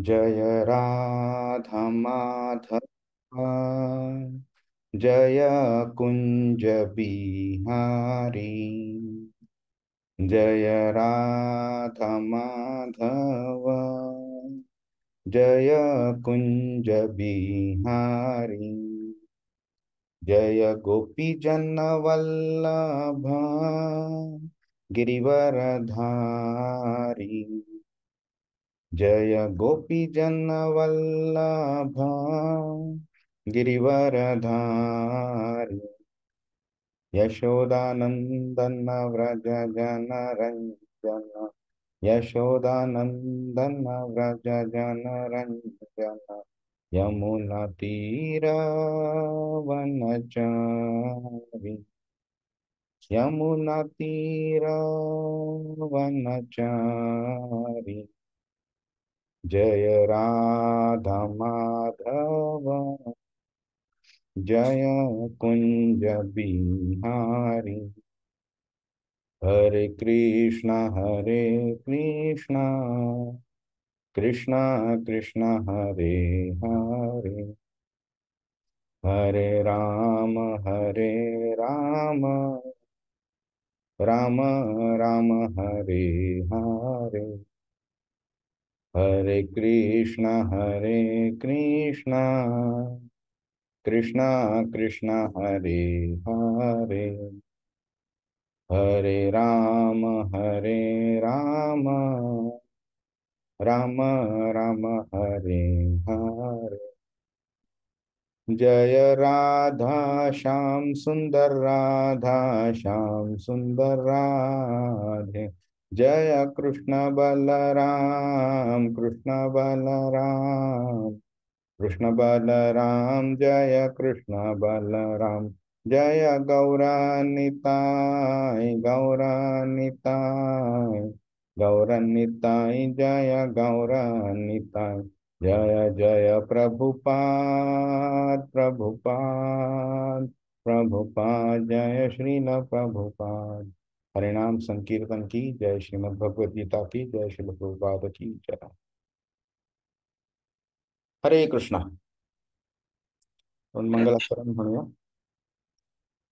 जय राधा माधव, जय कुंज बिहारी। जय राधा माधव, जय कुंज बिहारी। जय गोपी जन वल्लभ गिरिवरधारी। जय गोपी जन वल्लभ गिरिवरधारी। यशोदानंदन व्रज जन रंजन, यशोदानंदन व्रज जन रंजन। यमुना तीर वनचारी, यमुना तीर वनचारी। जय राधा माधव, जय कुंज बिहारी। हरे कृष्ण कृष्ण कृष्ण हरे हरे, हरे राम राम राम हरे हरे। हरे कृष्ण कृष्ण कृष्ण हरे हरे, हरे राम राम राम हरे हरे। जय राधा श्याम सुंदर, राधा श्याम सुंदर राधे। जय कृष्ण बलराम, कृष्ण बलराम। जय कृष्ण बलराम, जय गौरानिताय गौरानिताय। जय गौरानिताय, जय जय प्रभुपाद जय श्रील प्रभुपाद। हरिनाम संकीर्तन की जय, श्रीमद् भगवद गीता की जय, श्रील प्रभुपाद की जय। हरे कृष्णा। मंगलाचरण म्हणूया।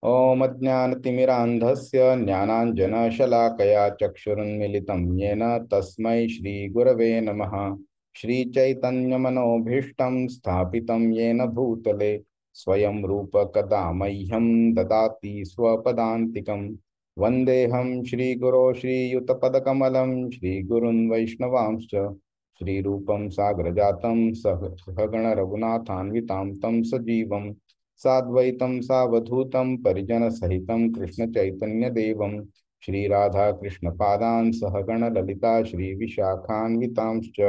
ॐ अज्ञानतिमिरान्धस्य ज्ञानाञ्जनशलाकया चक्षुरुन्मिलितं येन तस्मै श्रीगुरवे नमः। श्रीचैतन्यमनोभीष्टं स्थापितं येन भूतले स्वयं रूप कदा मह्यं ददाति स्वपदान्तिकं। वन्देऽहं श्रीगुरो श्रीयुतपदकमलं श्रीगुरुन् वैष्णवांश्च। श्रीरूपं साग्रजातं सहगणरघुनाथान्वितां तं सजीवं साद्वैतं सावधूतं परिजनसहितं कृष्णचैतन्यदेवं श्रीराधाकृष्णपादान् सहगण ललिता श्रीविशाखान्वितांश्च।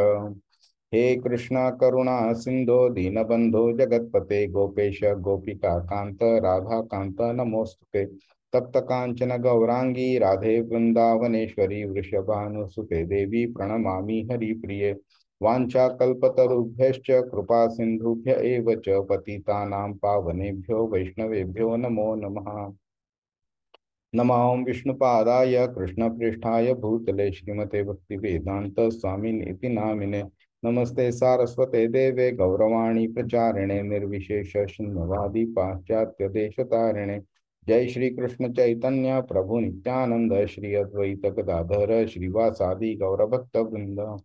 हे कृष्ण करुणा सिंधो दीनबंधो जगत्पते गोपेश गोपिका कांत राधाकांत नमोस्तुते। तप्त कांचन गौरांगी राधे वृंदावनेश्वरी वृषभानुसुते देवी प्रणमामि हरिप्रिये। वाञ्छाकल्पतरुभ्यश्च कृपा सिन्धुभ्य एव च पतितानां पावनेभ्यो वैष्णवेभ्यो नमो नमः। नमां विष्णुपादाय कृष्णप्रेष्ठाय भूतले श्रीमते भक्तिवेदांत स्वामिन् इति नामिने। नमस्ते सारस्वते देवे गौरवाणी प्रचारिणे निर्विशेष शून्यवादी पाश्चात्य देशतारिणे। जय श्री कृष्ण चैतन्य प्रभु नित्यानंद श्री अद्वैत गदाधर श्रीवासादि गौरभक्त वृंद।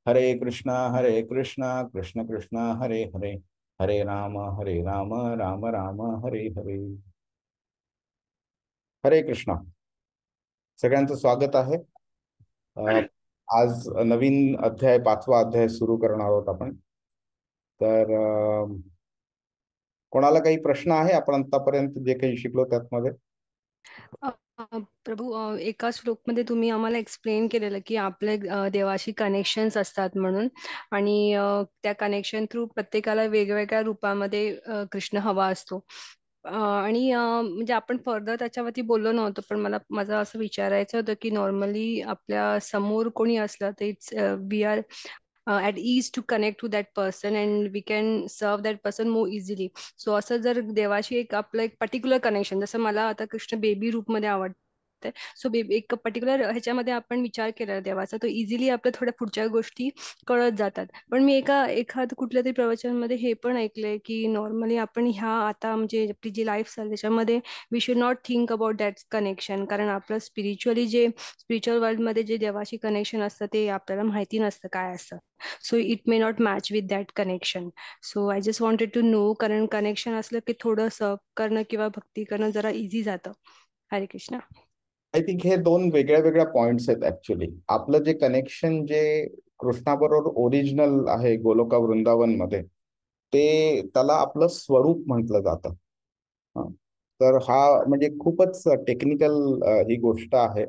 हरे कृष्णा कृष्ण कृष्ण हरे हरे, हरे राम राम राम हरे हरे। हरे कृष्णा। सगळ्यांचं स्वागत आहे। अ, आज नवीन अध्याय, 5वा अध्याय सुरू करणार आहोत आपण। तर कोणाला काही प्रश्न आहे आपण आतापर्यंत जे काही शिकलो त्यामध्ये? अ, प्रभू, एका श्लोकमध्ये तुम्ही आम्हाला एक्सप्लेन केलेलं की आपले देवाशी कनेक्शन्स असतात म्हणून, आणि त्या कनेक्शन थ्रू प्रत्येकाला वेगवेगळ्या रूपामध्ये कृष्ण हवा असतो. आणि म्हणजे आपण फर्दर त्याच्यावरती बोललो नव्हतो, पण मला माझं असं विचारायचं होतं की नॉर्मली आपल्या समोर कोणी असलं तर it's we are at ease to connect to that person and we can serve that person more easily. So असं जर देवाशी एक आपलं एक पर्टिक्युलर कनेक्शन, जसं मला आता कृष्ण बेबी रूपमध्ये आवडतं, वाटतंय. सो एक पर्टिक्युलर ह्याच्यामध्ये आपण विचार केला देवाचा, तो इझिली आपल्या थोड्या पुढच्या गोष्टी कळत जातात. पण मी एखाद कुठल्या तरी प्रवचनमध्ये हे पण ऐकलंय की नॉर्मली आपण ह्या आता म्हणजे आपली जी लाईफ चालते त्याच्यामध्ये we should not think about that connection, कारण आपलं स्पिरिच्युअल वर्ल्डमध्ये जे देवाशी कनेक्शन असतं ते आपल्याला माहिती नसतं काय असतं. So it may not match with that connection. So I just wanted to know, कारण कनेक्शन असलं की थोडं सर्व करणं किंवा भक्ती करणं जरा इझी जातं. हरे कृष्णा. आय थिंक हे दोन वेगळ्या वेगळ्या पॉइंट्स आहेत ऍक्च्युली. आपलं जे कनेक्शन जे कृष्णाबरोबर ओरिजिनल आहे गोलोका वृंदावन मध्ये, ते त्याला आपलं स्वरूप म्हटलं जातं. हा. तर हा म्हणजे खूपच टेक्निकल ही गोष्ट आहे.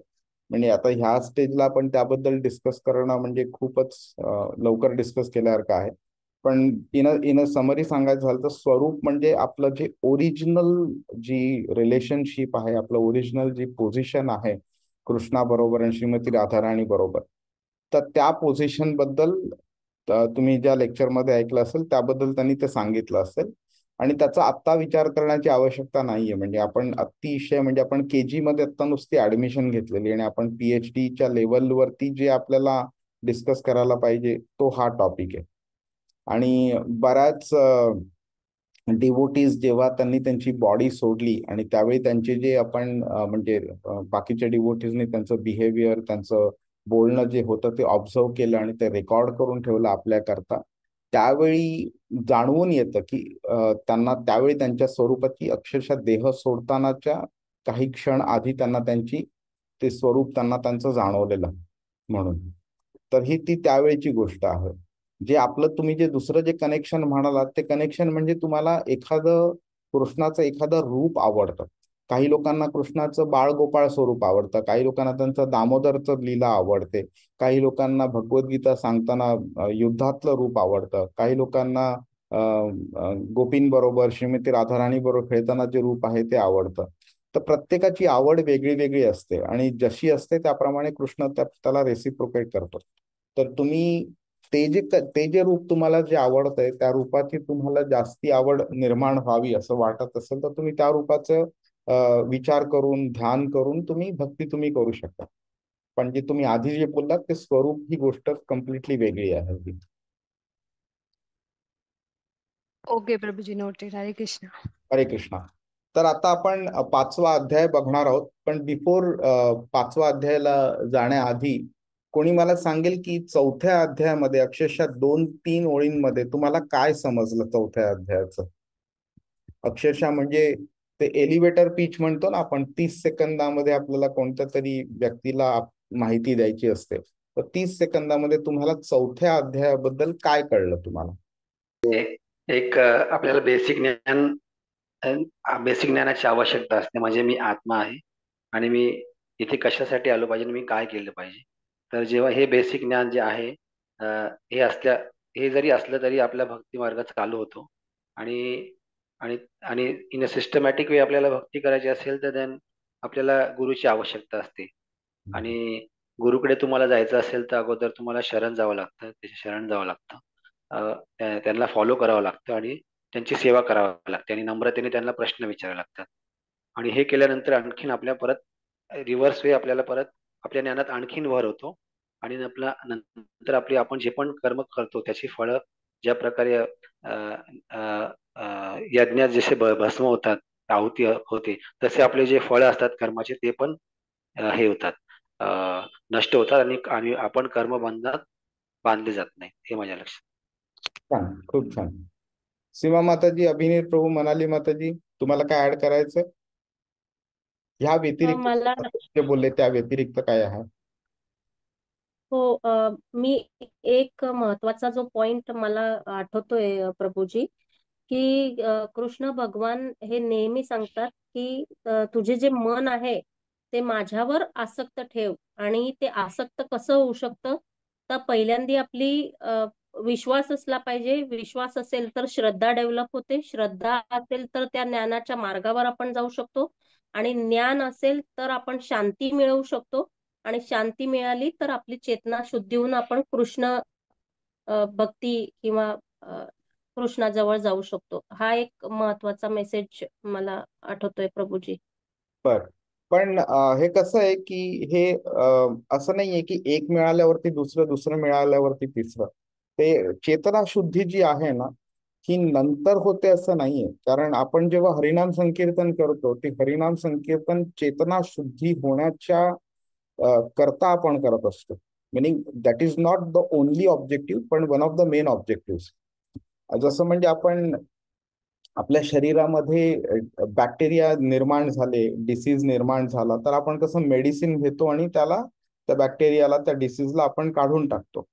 म्हणजे आता ह्या स्टेजला आपण त्याबद्दल डिस्कस करणं म्हणजे खूपच लवकर डिस्कस केल्यासारखं आहे. पण इन समरी सांगायचं झालं तर स्वरूप म्हणजे आपलं जे ओरिजिनल जी रिलेशनशिप आहे, आपलं ओरिजिनल जी पोझिशन आहे कृष्णाबरोबर आणि श्रीमती राधाराणी बरोबर, तर त्या पोझिशन बद्दल तुम्ही ज्या लेक्चरमध्ये ऐकलं असेल त्याबद्दल त्यांनी ते सांगितलं असेल. आणि त्याचा आत्ता विचार करण्याची आवश्यकता नाहीये. म्हणजे आपण अतिशय म्हणजे आपण केजी मध्ये आत्ता नुसती ऍडमिशन घेतलेली आणि आपण PhDच्या लेवलवरती जे आपल्याला डिस्कस करायला पाहिजे तो हा टॉपिक आहे. आणि बऱ्याच डिवोटीज जेव्हा त्यांनी त्यांची बॉडी सोडली आणि त्यावेळी त्यांचे जे आपण म्हणजे बाकीच्या डिवोटीजनी त्यांचं बिहेवियर, त्यांचं बोलणं जे होतं ते ऑब्झर्व केलं आणि ते रेकॉर्ड करून ठेवलं आपल्याकरता, त्यावेळी जाणवून येतं की त्यांना त्यावेळी त्यांच्या स्वरूपाची अक्षरशः देह सोडतानाच्या काही क्षण आधी त्यांना त्यांची ते स्वरूप त्यांना त्यांचं जाणवलेलं म्हणून. तर ही ती त्यावेळीची गोष्ट आहे. जे आपलं तुम्ही जे दुसरं जे कनेक्शन म्हणालात ते कनेक्शन म्हणजे तुम्हाला एखादं कृष्णाचं एखादं रूप आवडतं. काही लोकांना कृष्णाचं बाळगोपाळ स्वरूप आवडतं, काही लोकांना त्यांचं दामोदरचं लीला आवडते, काही लोकांना भगवद्गीता सांगताना युद्धातलं रूप आवडतं, काही लोकांना गोपींबरोबर श्रीमती राधाराणी बरोबर खेळताना जे रूप आहे ते आवडतं. तर प्रत्येकाची आवड वेगळी वेगळी असते आणि जशी असते त्याप्रमाणे कृष्ण त्याला रेसिप्रोकेट करतो. तर तुम्ही ते जे रूप तुम्हाला जे आवडतंय त्या रूपाची तुम्हाला जास्ती आवड निर्माण व्हावी असं वाटत असेल तर तुम्ही त्या रूपाचं विचार करून ध्यान करून तुम्ही भक्ती तुम्ही करू शकता. पण जे तुम्ही आधी जे बोललात ते स्वरूप ही गोष्ट कम्प्लिटली वेगळी आहे. Okay Prabhuji, noted. हरे कृष्णा. हरे कृष्णा. तर आता आपण पाचवा अध्याय बघणार आहोत. पण बिफोर पाचवा अध्यायाला जाण्याआधी कोणी मला सांगेल की चौथ्या अध्यायामध्ये अक्षरशः 2-3 ओळींमध्ये तुम्हाला काय समजलं चौथ्या अध्यायाचं? अक्षरशः म्हणजे ते एलिव्हेटर पिच म्हणतो ना आपण, 30 सेकंदामध्ये आपल्याला कोणत्या तरी व्यक्तीला माहिती द्यायची असते. तर 30 सेकंदामध्ये तुम्हाला चौथ्या अध्यायाबद्दल काय कळलं तुम्हाला? एक आपल्याला बेसिक ज्ञानाची आवश्यकता असते. म्हणजे मी आत्मा आहे आणि मी इथे कशासाठी आलो पाहिजे आणि मी काय केलं पाहिजे. तर जेव्हा हे बेसिक ज्ञान जे आहे हे जरी असलं तरी आपला भक्ती मार्ग चालू होतो. आणि आणि आणि इन अ सिस्टमॅटिक वे आपल्याला भक्ती करायची असेल तर देन आपल्याला गुरुची आवश्यकता असते. आणि गुरुकडे तुम्हाला जायचं असेल तर अगोदर तुम्हाला शरण जावं लागतं, त्याचे शरण जावं लागतं. त्यांना फॉलो करावं लागतं आणि त्यांची सेवा करावी लागते आणि नम्रतेने त्यांना प्रश्न विचारावे लागतात. आणि हे केल्यानंतर आणखीन आपल्या परत रिव्हर्स वे आपल्याला परत आपल्या ज्ञानात आणखीन भर होतो. आणि आपला नंतर आपण जे पण कर्म करतो त्याची फळं ज्या प्रकारे यज्ञात जसे भस्म होतात, आहुती होते, तसे आपले जे फळं असतात कर्माचे ते पण हे होतात, नष्ट होतात आणि आणि आपण कर्मबंधात बांधले जात नाही. हे माझ्या लक्षात. छान, खूप छान. सीमा माताजी, अभिनीत प्रभू, मनाली माताजी, तुम्हाला काय ऍड करायचं ह्या व्यतिरिक्त? मला जे बोलले त्या व्यतिरिक्त काय आहे? हो, मी एक महत्वाचा जो पॉइंट मला आठवतोय प्रभूजी, की कृष्ण भगवान हे नेहमी सांगतात की तुझे जे मन आहे ते माझ्यावर आसक्त ठेव. आणि ते आसक्त कसं होऊ शकतं, तर पहिल्यांदा आपली विश्वास असला पाहिजे. विश्वास असेल तर श्रद्धा डेव्हलप होते. श्रद्धा असेल तर त्या ज्ञानाच्या मार्गावर आपण जाऊ शकतो. आणि ज्ञान असेल तर आपण शांती मिळवू शकतो. आणि शांती मिळाली तर आपली चेतना शुद्धी होऊन आपण कृष्ण भक्ती किंवा कृष्णाजवळ जाऊ शकतो. हा एक महत्वाचा मेसेज मला आठवतोय प्रभूजी. बर. पण हे कसं आहे की हे असं नाहीये की एक मिळाल्यावरती दुसरं, दुसरं मिळाल्यावरती तिसरं. ते चेतना शुद्धी जी आहे ना, ही नंतर होते असं नाहीये. कारण आपण जेव्हा हरिनाम संकीर्तन करतो, ते हरिनाम संकीर्तन चेतना शुद्धी होण्याच्या करता आपण करत असतो. Meaning that is not the only objective, पण one of the main objective. जसं म्हणजे आपण आपल्या शरीरामध्ये बॅक्टेरिया निर्माण झाले, डिसीज निर्माण झाला, तर आपण कसं मेडिसिन घेतो आणि त्याला, त्या बॅक्टेरियाला, त्या डिसीजला आपण काढून टाकतो.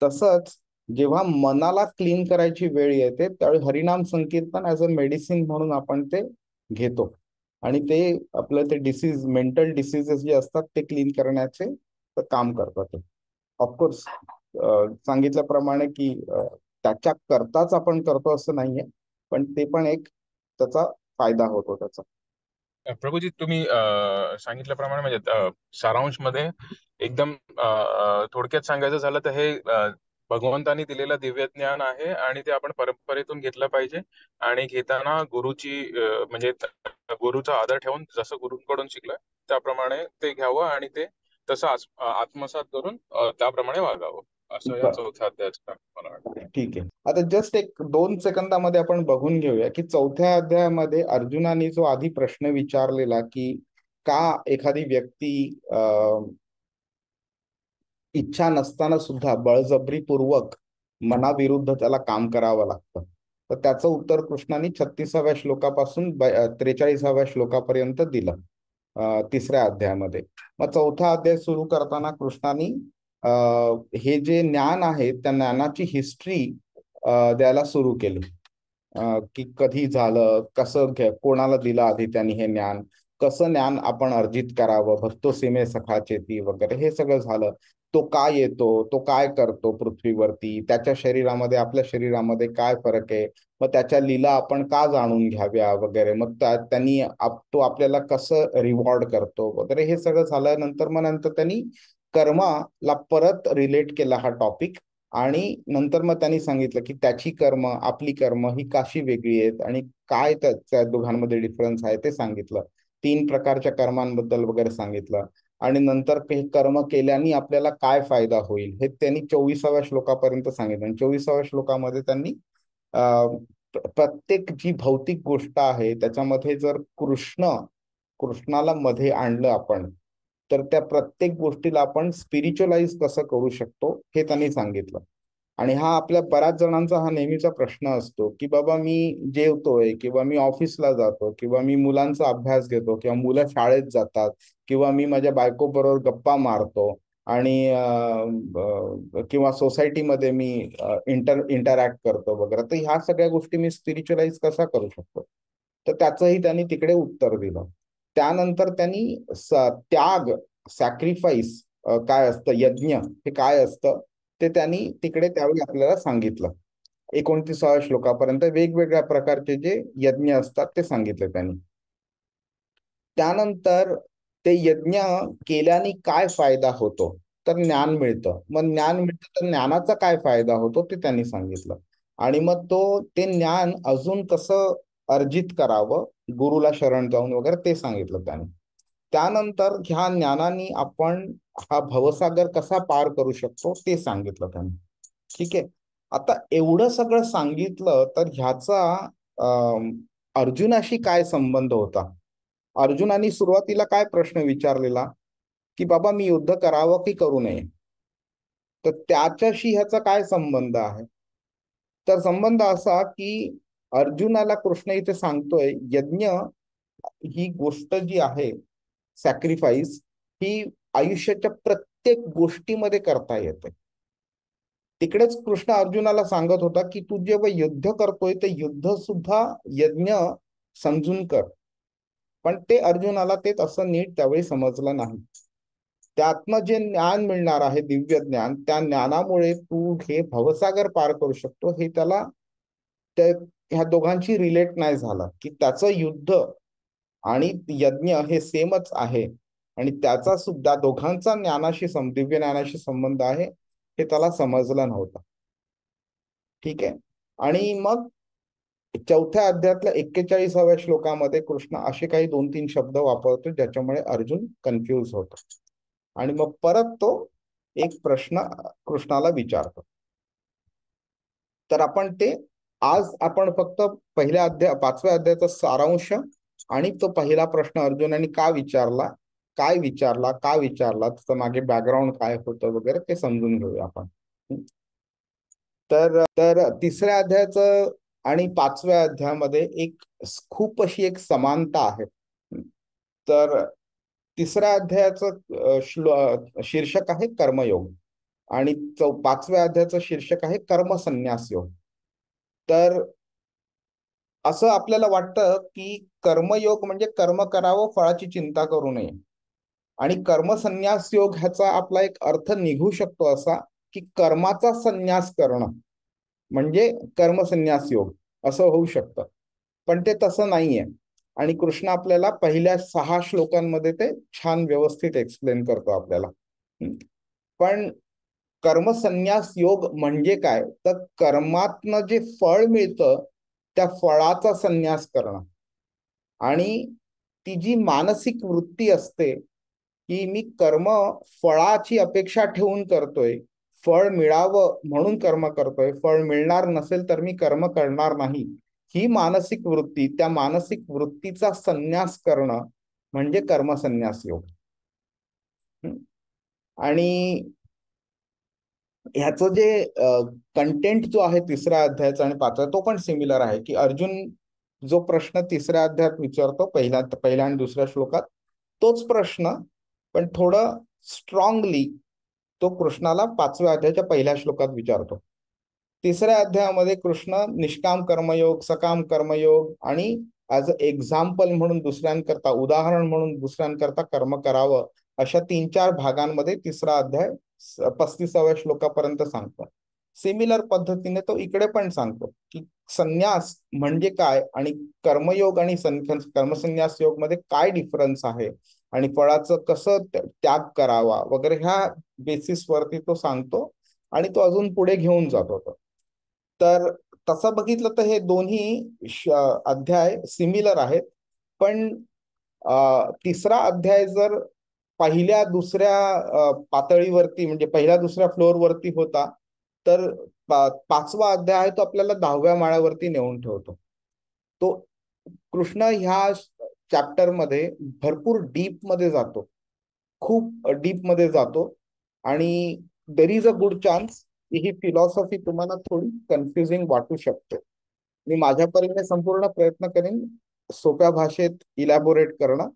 तसंच जेव्हा मनाला क्लीन करायची वेळ येते, त्यावेळी हरिनाम संकीर्तन ऍज अ मेडिसिन म्हणून आपण ते घेतो. आणि ते आपलं ते डिसीज, मेंटल डिसीजेस जे असतात ते क्लीन करण्याचे काम करतात. ऑफकोर्स सांगितल्याप्रमाणे की त्याच्या करताच आपण करतो असं नाहीये, पण ते पण एक त्याचा फायदा होतो त्याचा. प्रभूजी, तुम्ही सांगितल्याप्रमाणे म्हणजे सारांश मध्ये एकदम थोडक्यात सांगायचं झालं तर हे भगवंतानी दिलेलं दिव्य ज्ञान आहे आणि ते आपण परंपरेतून घेतलं पाहिजे. आणि घेताना गुरुची म्हणजे गुरुचा आदर ठेवून जसं गुरुंकडून शिकलं त्याप्रमाणे ते घ्यावं आणि ते तसं आत्मसात करून त्याप्रमाणे वागावं, असं या चौथ्या अध्यायाचं मला वाटतं. ठीक आहे. आता जस्ट एक 2 सेकंदामध्ये आपण बघून घेऊया की चौथ्या अध्यायामध्ये अर्जुनाने जो आधी प्रश्न विचारलेला की का एखादी व्यक्ती इच्छा नसताना सुद्धा बळजबरीपूर्वक मनाविरुद्ध त्याला काम करावं लागतं, तर त्याचं उत्तर कृष्णाने 36व्या श्लोकापासून 43व्या श्लोकापर्यंत दिलं तिसऱ्या अध्यायामध्ये. मग चौथा अध्याय सुरू करताना कृष्णाने हे जे ज्ञान आहे त्या ज्ञानाची हिस्ट्री द्यायला सुरू केली. की कधी झालं, कसं कोणाला दिलं आधी त्यांनी हे ज्ञान, कसं ज्ञान आपण अर्जित करावं, भक्तो सीमे सखाचेती वगैरे हे सगळं झालं. तो काय येतो, तो काय करतो पृथ्वीवरती, त्याच्या शरीरामध्ये आपल्या शरीरामध्ये काय फरक आहे, मग त्याच्या लीला आपण का जाणून घ्याव्या वगैरे, मग त्यांनी तो आपल्याला कसं रिवॉर्ड करतो वगैरे हे सगळं झाल्यानंतर मग नंतर त्यांनी कर्माला परत रिलेट केला हा टॉपिक. आणि नंतर मग त्यांनी सांगितलं की त्याची कर्म, आपली कर्म ही काशी वेगळी आहेत आणि काय त्या दोघांमध्ये डिफरन्स आहे ते सांगितलं. 3 प्रकारच्या कर्मांबद्दल वगैरे सांगितलं. आणि नंतर हे कर्म केल्याने आपल्याला काय फायदा होईल हे त्यांनी 24व्या श्लोकापर्यंत सांगितलं. आणि 24व्या श्लोकामध्ये त्यांनी प्रत्येक जी भौतिक गोष्ट आहे त्याच्यामध्ये जर कृष्णाला मध्ये आणलं आपण, तर त्या प्रत्येक गोष्टीला आपण स्पिरिच्युअलाइज कसं करू शकतो हे त्यांनी सांगितलं. आणि हा आपल्या बऱ्याच जणांचा हा नेहमीचा प्रश्न असतो की बाबा मी जेवतोय किंवा मी ऑफिसला जातो किंवा मी मुलांचा अभ्यास घेतो किंवा मुलं शाळेत जातात किंवा मी माझ्या बायको बरोबर गप्पा मारतो आणि किंवा सोसायटीमध्ये मी इंटरॅक्ट करतो वगैरे, तर ह्या सगळ्या गोष्टी मी स्पिरिच्युअलाइज कसा करू शकतो, तर त्याचंही त्यांनी तिकडे उत्तर दिलं. त्यानंतर त्यांनी त्याग, सॅक्रिफाईस काय असतं, यज्ञ हे काय असतं ते त्यांनी तिकडे त्यावेळी आपल्याला सांगितलं. 29व्या श्लोकापर्यंत वेगवेगळ्या प्रकारचे जे यज्ञ असतात ते सांगितले त्यांनी. त्यानंतर ते यज्ञ केल्याने काय फायदा होतो, तर ज्ञान मिळतं. मग ज्ञान मिळतं तर ज्ञानाचा काय फायदा होतो ते त्यांनी सांगितलं. आणि मग ते ज्ञान अजून कसं अर्जित करावं, गुरुला शरण जाऊन वगैरे ते सांगितलं त्यांनी. त्यानंतर ह्या ज्ञानाने आपण हा भवसागर कसा पार करू शकतो ते सांगितलं त्यांनी. ठीक आहे. आता एवढं सगळं सांगितलं तर ह्याचा अर्जुनाशी काय संबंध होता. अर्जुनाने सुरुवातीला काय प्रश्न विचारलेला की बाबा मी युद्ध करावं की करू नये, तर त्याच्याशी ह्याचा काय संबंध आहे. तर संबंध असा की अर्जुनाला कृष्ण इथे सांगतोय यज्ञ ही गोष्ट जी आहे, सॅक्रिफाईस, ही आयुष्याच्या प्रत्येक गोष्टीमध्ये करता येते. तिकडेच कृष्ण अर्जुनाला सांगत होता की तू जेव्हा युद्ध करतोय ते युद्ध सुद्धा यज्ञ समजून कर. पण ते अर्जुनाला ते तसं नीट त्यावेळी समजलं नाही. त्यातनं जे ज्ञान मिळणार आहे, दिव्य ज्ञान, त्या ज्ञानामुळे तू हे भवसागर पार करू शकतो हे त्याला ह्या दोघांची रिलेट नाही झाला की त्याचं युद्ध आणि यज्ञ हे सेमच आहे आणि त्याचा सुद्धा दोघांचा दिव्य ज्ञानाशी संबंध आहे हे त्याला समजलं नव्हतं. ठीक आहे. आणि मग चौथ्या अध्यायातल्या 41व्या श्लोकामध्ये कृष्ण असे काही 2-3 शब्द वापरतो ज्याच्यामुळे अर्जुन कन्फ्यूज होतो आणि मग परत तो एक प्रश्न कृष्णाला विचारतो. तर आपण ते आज आपण फक्त पहिल्या 5व्या अध्यायाचा सारांश आणि तो पहिला प्रश्न अर्जुनाने का विचारला, काय विचारला, का विचारला, त्याचं मागे बॅकग्राऊंड काय होतं वगैरे ते समजून घेऊया आपण. तर तर तिसऱ्या अध्यायाचं आणि 5व्या अध्यायामध्ये एक खूप अशी एक समानता आहे. तर तिसऱ्या अध्यायाचं शीर्षक आहे कर्मयोग आणि 5व्या अध्यायाचं शीर्षक आहे कर्मसन्यास योग. तर असं आपल्याला वाटतं की कर्मयोग म्हणजे कर्म करावं, फळाची चिंता करू नये. आणि कर्मसन्यास योग ह्याचा आपला एक अर्थ निघू शकतो असा की कर्माचा संन्यास करणं म्हणजे कर्मसन्यास योग असं होऊ शकतं. पण ते तसं नाहीये आणि कृष्ण आपल्याला पहिल्या 6 श्लोकांमध्ये ते छान व्यवस्थित एक्सप्लेन करतो आपल्याला. पण कर्मसन्यास योग म्हणजे काय, तर कर्मातनं जे फळ मिळतं त्या फळाचा संन्यास करणं आणि ती जी मानसिक वृत्ती असते की मी कर्म फळाची अपेक्षा ठेवून करतोय, फळ मिळावं म्हणून कर्म करतोय, फळ मिळणार नसेल तर मी कर्म करणार नाही, ही मानसिक वृत्ती, त्या मानसिक वृत्तीचा संन्यास करणं म्हणजे कर्मसन्यास योग. आणि ह्याचं जे कंटेंट जो आहे तिसऱ्या अध्यायाचा आणि 5व्या तो पण सिमिलर आहे की अर्जुन जो प्रश्न तिसऱ्या अध्यायात विचारतो पहिल्या आणि दुसऱ्या श्लोकात तोच प्रश्न पण थोडं स्ट्रॉंगली तो कृष्णाला 5व्या अध्यायाच्या पहिल्या श्लोकात विचारतो. तिसऱ्या अध्यायामध्ये कृष्ण निष्काम कर्मयोग, सकाम कर्मयोग आणि ऍज अ एक्झाम्पल म्हणून दुसऱ्यांकरता, उदाहरण म्हणून दुसऱ्यांकरता कर्म करावं अशा 3-4 भागांमध्ये तिसरा अध्याय 35व्या श्लोकापर्यंत सांगतो. सिमिलर पद्धतीने तो इकडे पण सांगतो की संन्यास म्हणजे काय आणि कर्मयोग आणि कर्मसन्यास योग मध्ये काय डिफरन्स आहे आणि फळाचं कसं त्याग करावा वगैरे ह्या बेसिसवरती तो सांगतो आणि तो अजून पुढे घेऊन जातो. तर तसं बघितलं तर हे दोन्ही अध्याय सिमिलर आहेत. पण तिसरा अध्याय जर पहिल्या दुसऱ्या पातळीवरती म्हणजे पहिल्या दुसऱ्या फ्लोअरवरती होता तर 5वा अध्याय आहे तो आपल्याला 10व्या माळ्यावरती नेऊन ठेवतो. तो कृष्ण ह्या चॅप्टर मध्ये भरपूर डीप मध्ये जातो, खूप डीप मध्ये जातो आणि there is a good chance he philosophy तुम्हाला थोडी कन्फ्युजिंग वाटू शकते. मी माझ्या परीने संपूर्ण प्रयत्न करेन सोप्या भाषेत इलॅबोरेट करणं.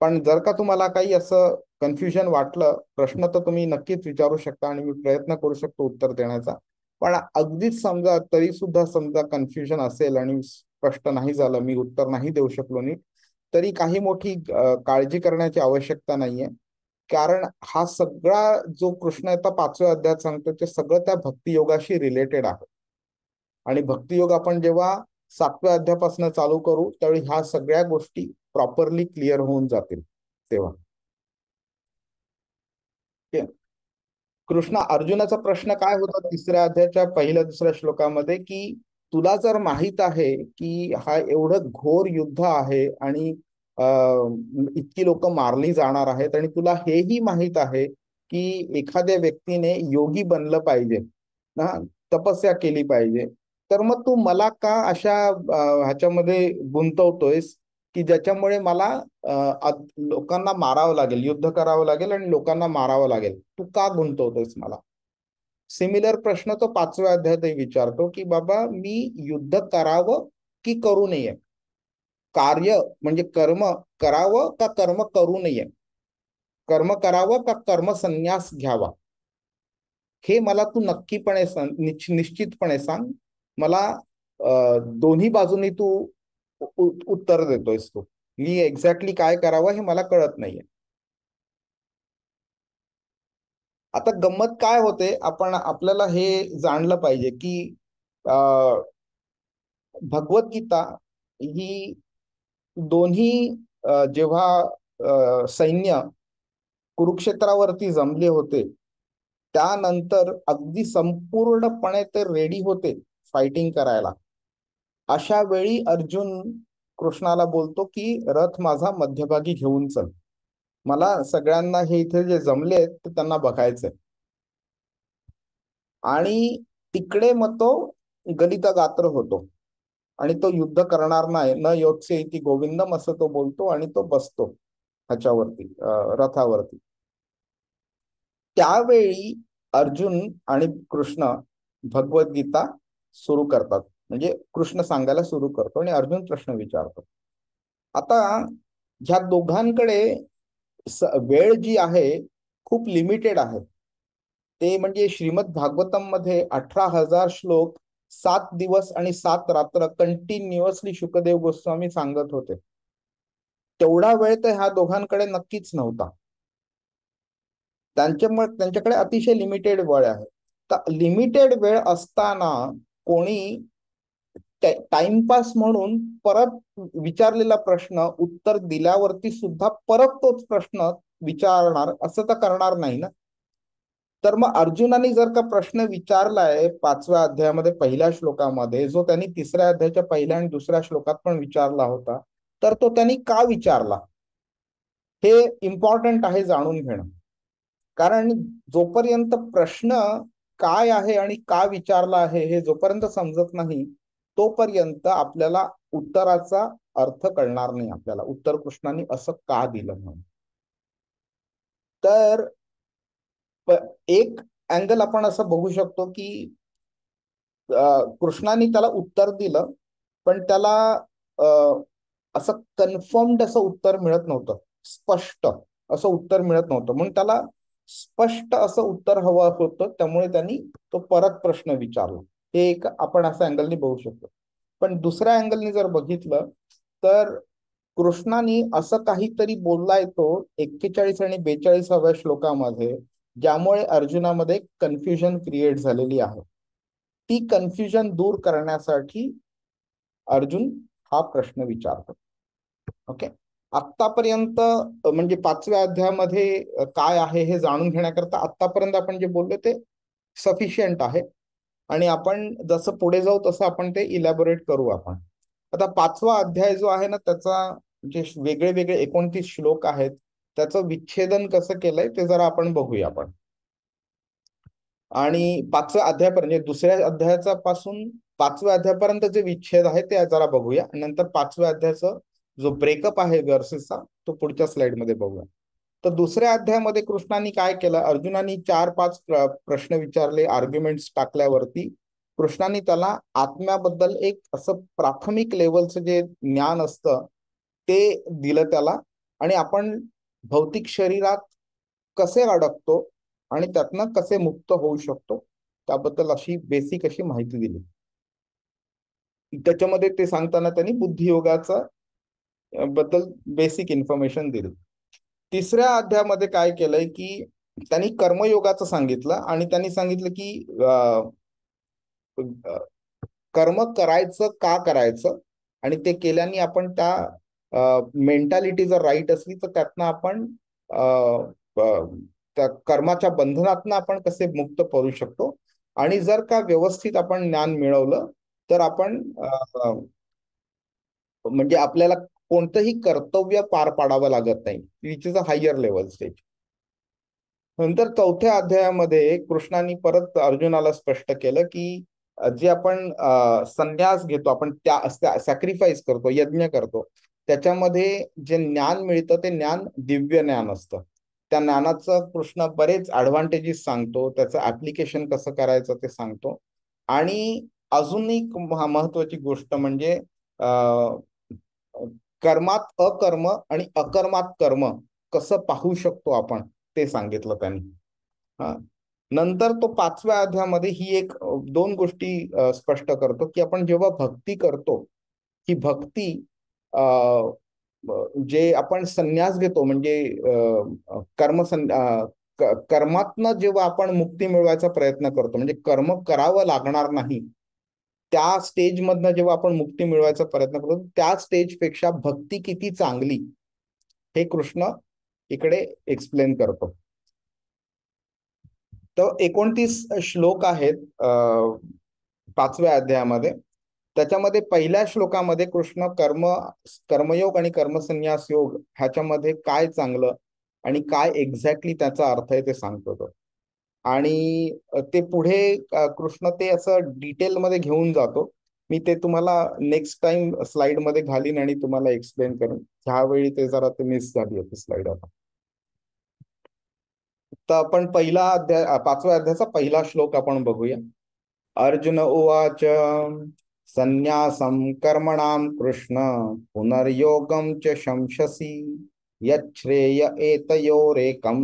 पण जर का तुम्हाला काही असं कन्फ्युजन वाटलं, प्रश्न तर तुम्ही नक्कीच विचारू शकता आणि मी प्रयत्न करू शकतो उत्तर देण्याचा. पण अगदीच समजा तरी सुद्धा समजा कन्फ्युजन असेल आणि स्पष्ट नाही झालं, मी उत्तर नाही देऊ शकलो नीट, तरी काही मोठी काळजी करण्याची आवश्यकता नाहीये. कारण हा सगळा जो कृष्ण आता 5व्या अध्यायात सांगतो ते सगळं त्या भक्तियोगाशी रिलेटेड आहे. आणि भक्तियोग आपण जेव्हा 7व्या अध्यायापासून चालू करू त्यावेळी ह्या सगळ्या गोष्टी प्रॉपरली क्लिअर होऊन जातील तेव्हा. कृष्ण अर्जुनाचा प्रश्न काय होता तिसऱ्या अध्यायाच्या पहिल्या दुसऱ्या श्लोकामध्ये की तुला जर माहित आहे की हा एवढं घोर युद्ध आहे आणि इतकी लोक मारली जाणार आहेत आणि तुला हेही माहित आहे की एखाद्या व्यक्तीने योगी बनलं पाहिजे ना, तपस्या केली पाहिजे, तर मग तू मला का अशा ह्याच्यामध्ये गुंतवतोयस की ज्याच्यामुळे मला लोकांना मारावं लागेल, युद्ध करावं लागेल आणि लोकांना मारावं लागेल, तू का गुंतवतोयस मला. सिमिलर प्रश्न तो 5व्या अध्यायातही विचारतो की बाबा मी युद्ध करावं की करू नये, कार्य म्हणजे कर्म करावं का कर्म करू नये, कर्म करावं का कर्म संन्यास घ्यावा, हे मला तू नक्कीपणे निश्चितपणे सांग. मला दोन्ही बाजूनी तू उत्तर देतोयस तू, मी एक्झॅक्टली काय करावं हे मला कळत नाहीये. आता गंमत काय होते, आपण आपल्याला हे जाणलं पाहिजे की भगवद्गीता ही दोन्ही जेव्हा सैन्य कुरुक्षेत्रावरती जमले होते त्यानंतर अगदी संपूर्णपणे ते रेडी होते फायटिंग करायला. अशा वेळी अर्जुन कृष्णाला बोलतो की रथ माझा मध्यभागी घेऊन चल, मला सगळ्यांना हे इथे जे जमले ते त्यांना बघायचंय. आणि तिकडे मग तो गलित गात्र होतो आणि तो युद्ध करणार नाही, न योत्से इति गोविंदम असं तो बोलतो आणि तो बसतो ह्याच्यावरती, रथावरती. त्यावेळी अर्जुन आणि कृष्ण भगवद्गीता सुरू करतात, म्हणजे कृष्ण सांगायला सुरू करतो आणि अर्जुन प्रश्न विचारतो. आता ह्या दोघांकडे वेळ जी आहे खूप लिमिटेड आहे. ते म्हणजे श्रीमद भागवतम मध्ये 18,000 श्लोक 7 दिवस आणि 7 रात्र कंटिन्युअसली शुकदेव गोस्वामी सांगत होते. तेवढा वेळ तर ह्या दोघांकडे नक्कीच नव्हता. त्यांच्याकडे अतिशय लिमिटेड वेळ आहे. तर लिमिटेड वेळ असताना कोणी टाइमपास म्हणून परत विचारलेला प्रश्न उत्तर दिल्यावरती सुद्धा परत तोच प्रश्न विचारणार असं तर करणार नाही ना. तर मग अर्जुनाने जर का प्रश्न विचारलाय 5व्या अध्यायामध्ये पहिल्या श्लोकामध्ये, जो त्यांनी 3ऱ्या अध्यायाच्या पहिल्या आणि 2ऱ्या श्लोकात पण विचारला होता, तर तो त्यांनी का विचारला हे इम्पॉर्टंट आहे जाणून घेणं. कारण जोपर्यंत प्रश्न काय आहे आणि का विचारला आहे हे जोपर्यंत समजत नाही तोपर्यंत आपल्याला उत्तराचा अर्थ कळणार नाही, आपल्याला उत्तर कृष्णाने असं का दिलं म्हणून. तर एक अँगल आपण असं बघू शकतो की कृष्णाने त्याला उत्तर दिलं, पण त्याला असं कन्फर्म्ड असं उत्तर मिळत नव्हतं, स्पष्ट असं उत्तर मिळत नव्हतं, म्हणून त्याला स्पष्ट असं उत्तर हवं होतं, त्यामुळे त्यांनी तो परत प्रश्न विचारला. हे एक आपण असं अँगलनी बघू शकतो. पण दुसऱ्या अँगलनी जर बघितलं तर कृष्णाने असं काहीतरी बोललाय तो 41 आणि 42व्या श्लोकामध्ये, ज्यामुळे अर्जुनामध्ये कन्फ्युजन क्रिएट झालेली आहे. ती कन्फ्युजन दूर करण्यासाठी अर्जुन हा प्रश्न विचारतो. ओके, आतापर्यंत म्हणजे 5व्या अध्यायामध्ये काय आहे हे जाणून घेण्याकरता आतापर्यंत आपण जे बोललो ते सफिशियंट आहे, आणि आपण जसं पुढे जाऊ तसं आपण ते इलॅबोरेट करू. आपण आता 5वा अध्याय जो आहे ना, त्याचा जे वेगळे वेगळे 29 श्लोक आहेत त्याचं विच्छेदन कसं केलंय ते जरा आपण बघूया आपण. आणि 5व्या अध्यायापर्यंत म्हणजे 2ऱ्या अध्यायाचा पासून 5व्या अध्यायापर्यंत जे विच्छेद आहे ते जरा बघूया. नंतर 5व्या अध्यायाचा जो ब्रेकअप आहे वर्सेसचा तो पुढच्या स्लाइडमध्ये बघूया. तर 2ऱ्या अध्यायामध्ये कृष्णाने काय केलं, अर्जुनाने 4-5 प्रश्न विचारले, आर्ग्युमेंट्स टाकल्यावरती कृष्णाने त्याला आत्म्याबद्दल एक असं प्राथमिक लेवलचं जे ज्ञान असतं ते दिलं त्याला, आणि आपण भौतिक शरीरात कसे अडकतो आणि त्यातनं कसे मुक्त होऊ शकतो त्याबद्दल अशी बेसिक अशी माहिती दिली. त्याच्यामध्ये ते सांगताना त्यांनी बुद्धियोगाचा बद्दल बेसिक इन्फॉर्मेशन दिली. 3ऱ्या अध्यायामध्ये काय केलंय की त्यांनी कर्मयोगाचं सांगितलं आणि त्यांनी सांगितलं की कर्म करायचं का करायचं, आणि ते केल्याने आपण त्या मेंटॅलिटी जर राईट असली तर त्यातनं आपण त्या कर्माच्या बंधनातनं आपण कसे मुक्त पडू शकतो, आणि जर का व्यवस्थित आपण ज्ञान मिळवलं तर आपण म्हणजे आपल्याला कोणतंही कर्तव्य पार पाडावं लागत नाही, which is a higher level stage. नंतर 4थ्या अध्यायामध्ये कृष्णाने परत अर्जुनाला स्पष्ट केलं की जे आपण संन्यास घेतो, आपण त्या सॅक्रिफाईस करतो, यज्ञ करतो, त्याच्यामध्ये जे ज्ञान मिळतं ते ज्ञान दिव्य ज्ञान असतं. त्या ज्ञानाचं कृष्ण बरेच ऍडव्हान्टेजेस सांगतो, त्याचं ऍप्लिकेशन कसं करायचं ते सांगतो. आणि अजून एक महत्वाची गोष्ट म्हणजे कर्मात अकर्म आणि अकर्मात कर्म कसं पाहू शकतो आपण ते सांगितलं त्यांनी. हा, नंतर तो 5व्या अध्यायामध्ये ही एक 2 गोष्टी स्पष्ट करतो की आपण जेव्हा भक्ती करतो, ही भक्ती जे आपण संन्यास घेतो म्हणजे कर्मातनं जेव्हा आपण मुक्ती मिळवायचा प्रयत्न करतो, म्हणजे कर्म करावं लागणार नाही, त्या स्टेजमधनं जेव्हा आपण मुक्ती मिळवायचा प्रयत्न करतो त्या स्टेजपेक्षा भक्ती किती चांगली हे कृष्ण इकडे एक्सप्लेन करतो. तर 29 श्लोक आहेत 5व्या अध्यायामध्ये. त्याच्यामध्ये पहिल्या श्लोकामध्ये कृष्ण कर्मयोग आणि कर्मसन्यास योग ह्याच्यामध्ये काय चांगलं आणि काय एक्झॅक्टली त्याचा अर्थ आहे ते सांगतो तो. आणि ते पुढे कृष्ण ते असं डिटेलमध्ये घेऊन जातो. मी ते तुम्हाला नेक्स्ट टाइम स्लाइड मध्ये घालीन आणि तुम्हाला एक्सप्लेन करेन. ह्यावेळी ते जरा ते मिस झाली होती स्लाइड आता. तर आपण पहिला अध्याय 5व्या अध्यायाचा पहिला श्लोक आपण बघूया. अर्जुन उवाच संन्यासं कर्मणां कृष्ण पुनर्योगं च शंससि यच्छ्रेय एतयोरेकं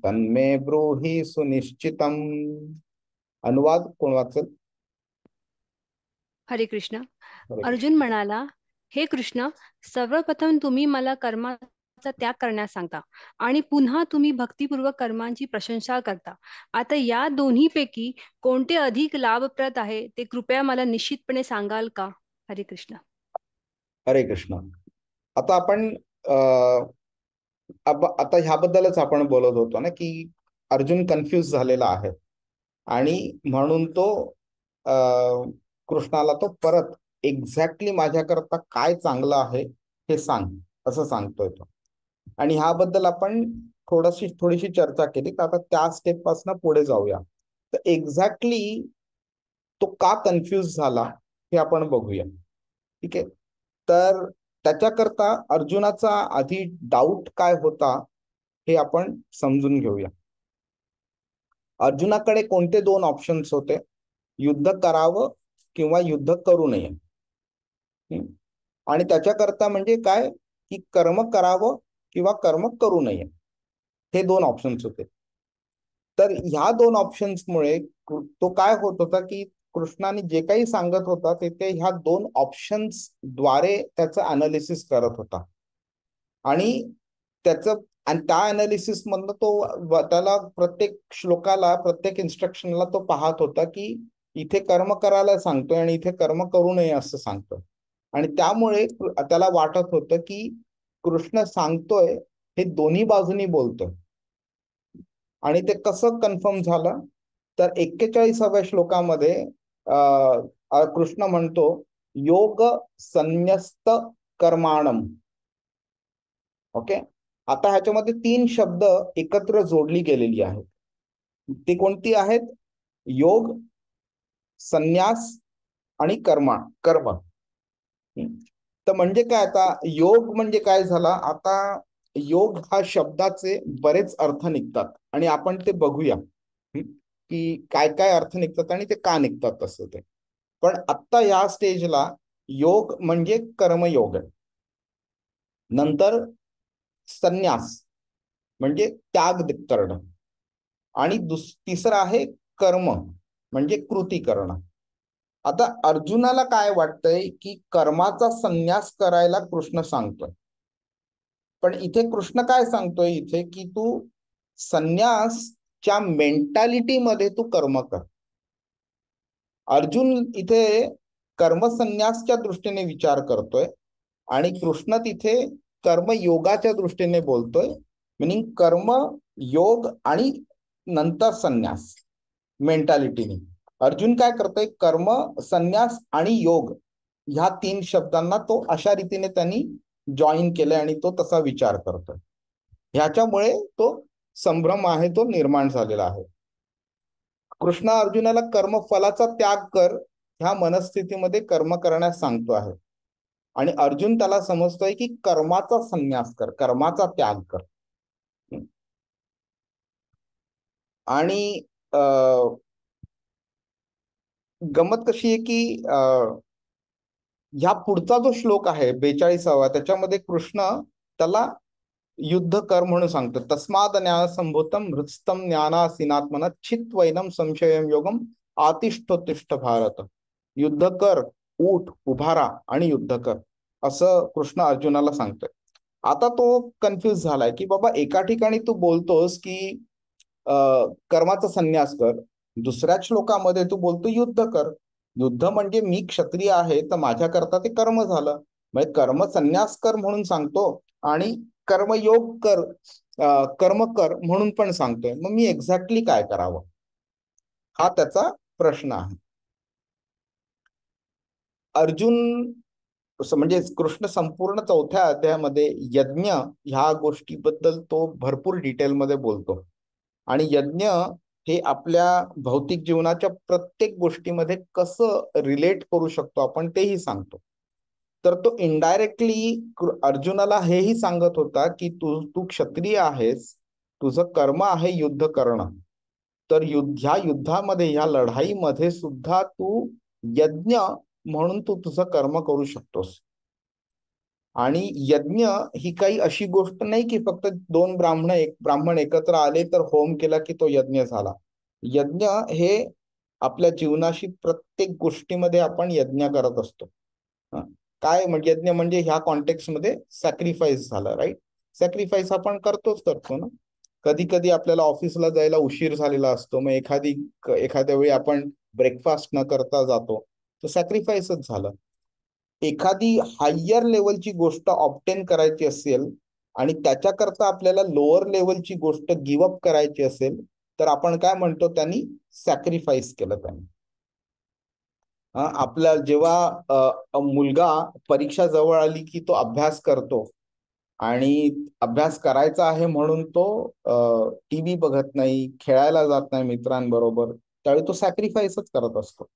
तन्मे ब्रूहि सुनिश्चितम्. अनुवाद कोण वाचेल? हरे कृष्ण. हरे कृष्ण. अर्जुन म्हणाला, हे कृष्ण, सर्वप्रथम तुम्ही मला कर्माचा त्याग करण्यास सांगता आणि पुन्हा तुम्ही भक्तिपूर्वक कर्मांची प्रशंसा करता. आता या दोन्हीपैकी कोणते अधिक लाभप्रद आहे ते कृपया मला निश्चितपणे सांगाल का? हरे कृष्ण. हरे कृष्ण. आता आपण आता ह्याबद्दलच आपण बोलत होतो ना, की अर्जुन कन्फ्यूज झालेला आहे आणि म्हणून तो कृष्णाला तो परत एक्झॅक्टली माझ्याकरता काय चांगलं आहे हे सांग असं सांगतोय तो. आणि ह्याबद्दल आपण थोडीशी चर्चा केली. तर आता त्या स्टेप पासून पुढे जाऊया. तर एक्झॅक्टली तो का कन्फ्यूज झाला हे आपण बघूया. ठीक आहे. तर त्याच्याकरता अर्जुनाचा आधी डाऊट काय होता हे आपण समजून घेऊया. अर्जुनाकडे कोणते दोन ऑप्शन्स होते? युद्ध करावं किंवा युद्ध करू नये. आणि त्याच्याकरता म्हणजे काय की कर्म करावं किंवा कर्म करू नये, हे दोन ऑप्शन्स होते. तर ह्या दोन ऑप्शन्समुळे तो काय होत होता की कृष्णाने जे काही सांगत होता ते ह्या दोन ऑप्शन्स द्वारे त्याचं अनालिसिस करत होता. आणि त्या अनालिसिस मधनं तो त्याला प्रत्येक श्लोकाला प्रत्येक इन्स्ट्रक्शनला तो पाहत होता की इथे कर्म करायला सांगतोय आणि इथे कर्म करू नये असं सांगतोय. आणि त्यामुळे त्याला वाटत होतं की कृष्ण सांगतोय हे दोन्ही बाजूनी बोलतोय. आणि ते कसं कन्फर्म झालं तर 41व्या श्लोकामध्ये कृष्ण म्हणतो योग संन्यस्त कर्माणम. ओके. आता ह्याच्यामध्ये 3 शब्द एकत्र जोडली गेलेली आहेत. ती कोणती आहेत? योग, संन्यास आणि कर्म. तर म्हणजे काय, आता योग म्हणजे काय झाला? आता योग हा शब्दाचे बरेच अर्थ निघतात आणि आपण ते बघूया की काय काय अर्थ निघतात आणि ते का निघतात असं ते. पण आत्ता या स्टेजला योग म्हणजे कर्मयोग आहे. नंतर संन्यास म्हणजे त्याग करणं. आणि तिसरं आहे कर्म म्हणजे कृती करणं. आता अर्जुनाला काय वाटतंय की कर्माचा संन्यास करायला कृष्ण सांगतोय. पण इथे कृष्ण काय सांगतोय इथे की तू संन्यासच्या मेंटॅलिटीमध्ये तू कर्म कर. अर्जुन इथे कर्मसन्यासच्या दृष्टीने विचार करतोय आणि कृष्ण तिथे कर्मयोगाच्या दृष्टीने बोलतोय. मिनिंग कर्म, योग आणि नंतर संन्यास मेंटॅलिटीने. अर्जुन काय करतोय? कर्म, संन्यास आणि योग ह्या 3 शब्दांना तो अशा रीतीने त्यांनी जॉईन केलंय आणि तो तसा विचार करतोय. ह्याच्यामुळे तो संभ्रम आहे तो निर्माण झालेला आहे. कृष्ण अर्जुनाला कर्मफलाचा त्याग कर ह्या मनस्थितीमध्ये कर्म करण्यास सांगतो आहे. आणि अर्जुन त्याला समजतोय की कर्माचा संन्यास कर, कर्माचा त्याग कर. आणि गमत कशी आहे की ह्या पुढचा जो श्लोक आहे 42वा त्याच्यामध्ये कृष्ण त्याला युद्ध कर म्हणून सांगतो. तस्माद ज्ञान संभूतम हृत्स्थम ज्ञानासीनात्मना चित्वैनम संशयम योगम आतिष्ठोत्तिष्ठ भारत. युद्ध कर, उठ, उभारा आणि युद्ध कर असं कृष्ण अर्जुनाला सांगतोय. आता तो कन्फ्युज झालाय की बाबा एका ठिकाणी तू बोलतोस की कर्माचा संन्यास कर, दुसऱ्याच श्लोकामध्ये तू बोलतो युद्ध कर. युद्ध म्हणजे मी क्षत्रिय आहे तर माझ्याकरता ते कर्म झालं. म्हणजे कर्म संन्यास कर म्हणून सांगतो आणि कर्मयोग कर, कर्म कर म्हणून पण सांगतोय. मग मी एक्झॅक्टली काय करावं हा त्याचा प्रश्न आहे. अर्जुन म्हणजे कृष्ण संपूर्ण 4थ्या अध्यायामध्ये यज्ञ ह्या गोष्टीबद्दल तो भरपूर डिटेलमध्ये बोलतो. आणि यज्ञ हे आपल्या भौतिक जीवनाच्या प्रत्येक गोष्टीमध्ये कसं रिलेट करू शकतो आपण तेही सांगतो. तर तो इनडायरेक्टली अर्जुनाला हेही सांगत होता की तू तू क्षत्रिय आहेस, तुझं कर्म आहे युद्ध करणं. तर ह्या युद्धामध्ये, ह्या लढाईमध्ये सुद्धा तू यज्ञ म्हणून तू तुझं कर्म करू शकतोस. आणि यज्ञ ही काही अशी गोष्ट नाही की फक्त 2 ब्राह्मण एकत्र आले तर होम केला की तो यज्ञ झाला. यज्ञ हे आपल्या जीवनाशी प्रत्येक गोष्टीमध्ये आपण यज्ञ करत असतो. काय म्हणजे यज्ञ म्हणजे ह्या कॉन्टेक्स्ट मध्ये सॅक्रिफाईस झालं, राईट. सॅक्रिफाईस आपण करतो ना. कधी कधी आपल्याला ऑफिसला जायला उशीर झालेला असतो, मग एखाद्या वेळी आपण ब्रेकफास्ट न करता जातो, तर सॅक्रिफाईसच झालं. एखादी हायर लेवलची गोष्ट ऑब्टेन करायची असेल आणि त्याच्याकरता आपल्याला लोअर लेवलची गोष्ट गिव्ह अप करायची असेल तर आपण काय म्हणतो, त्यांनी सॅक्रिफाईस केलं. त्यांनी आपल्या जेव्हा मुलगा परीक्षा जवळ आली की तो अभ्यास करतो आणि अभ्यास करायचा आहे म्हणून तो टीव्ही बघत नाही, खेळायला जात नाही मित्रांबरोबर, त्यावेळी तो सॅक्रिफाईसच करत असतो.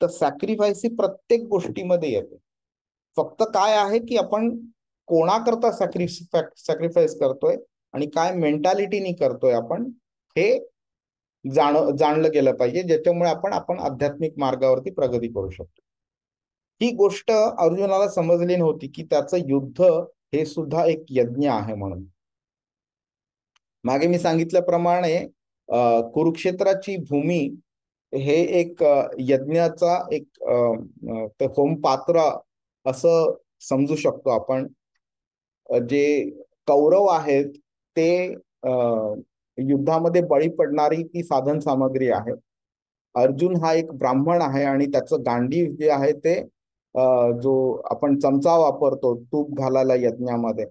तर सॅक्रिफाईस ही प्रत्येक गोष्टीमध्ये येते. फक्त काय आहे की आपण कोणाकरता सॅक्रिफाईस करतोय आणि काय मेंटॅलिटीनी करतोय आपण, हे जाणलं गेलं पाहिजे, ज्याच्यामुळे आपण आध्यात्मिक मार्गावरती प्रगती करू शकतो. ही गोष्ट अर्जुनाला समजली नव्हती की त्याचं युद्ध हे सुद्धा एक यज्ञ आहे म्हणून. मागे मी सांगितल्याप्रमाणे कुरुक्षेत्राची भूमी हे एक यज्ञाचा एक होमपात्र असं समजू शकतो आपण. जे कौरव आहेत ते युद्धामध्ये बळी पडणारी ती साधन सामग्री आहे. अर्जुन हा एक ब्राह्मण आहे आणि त्याचं गांडीव जे आहे ते जो आपण चमचा वापरतो तूप घालायला यज्ञामध्ये,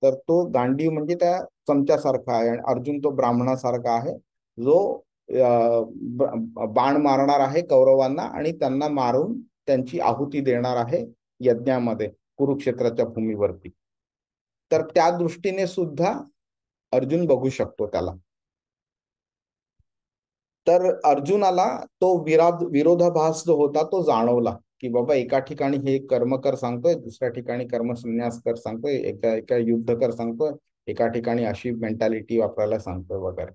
तर तो गांडीव म्हणजे त्या चमच्यासारखा आहे. आणि अर्जुन तो ब्राह्मणासारखा आहे जो बाण मारणार आहे कौरवांना आणि त्यांना मारून त्यांची आहुती देणार आहे यज्ञामध्ये कुरुक्षेत्राच्या भूमीवरती. तर त्या दृष्टीने सुद्धा अर्जुन बघू शकतो त्याला. तर अर्जुनाला तो विरोधाभास जो होता तो जाणवला की बाबा एका ठिकाणी हे कर्म कर सांगतोय, दुसऱ्या ठिकाणी कर्म संन्यास कर सांगतोय, एका युद्ध कर सांगतोय, एका ठिकाणी अशी मेंटॅलिटी वापरायला सांगतोय वगैरे.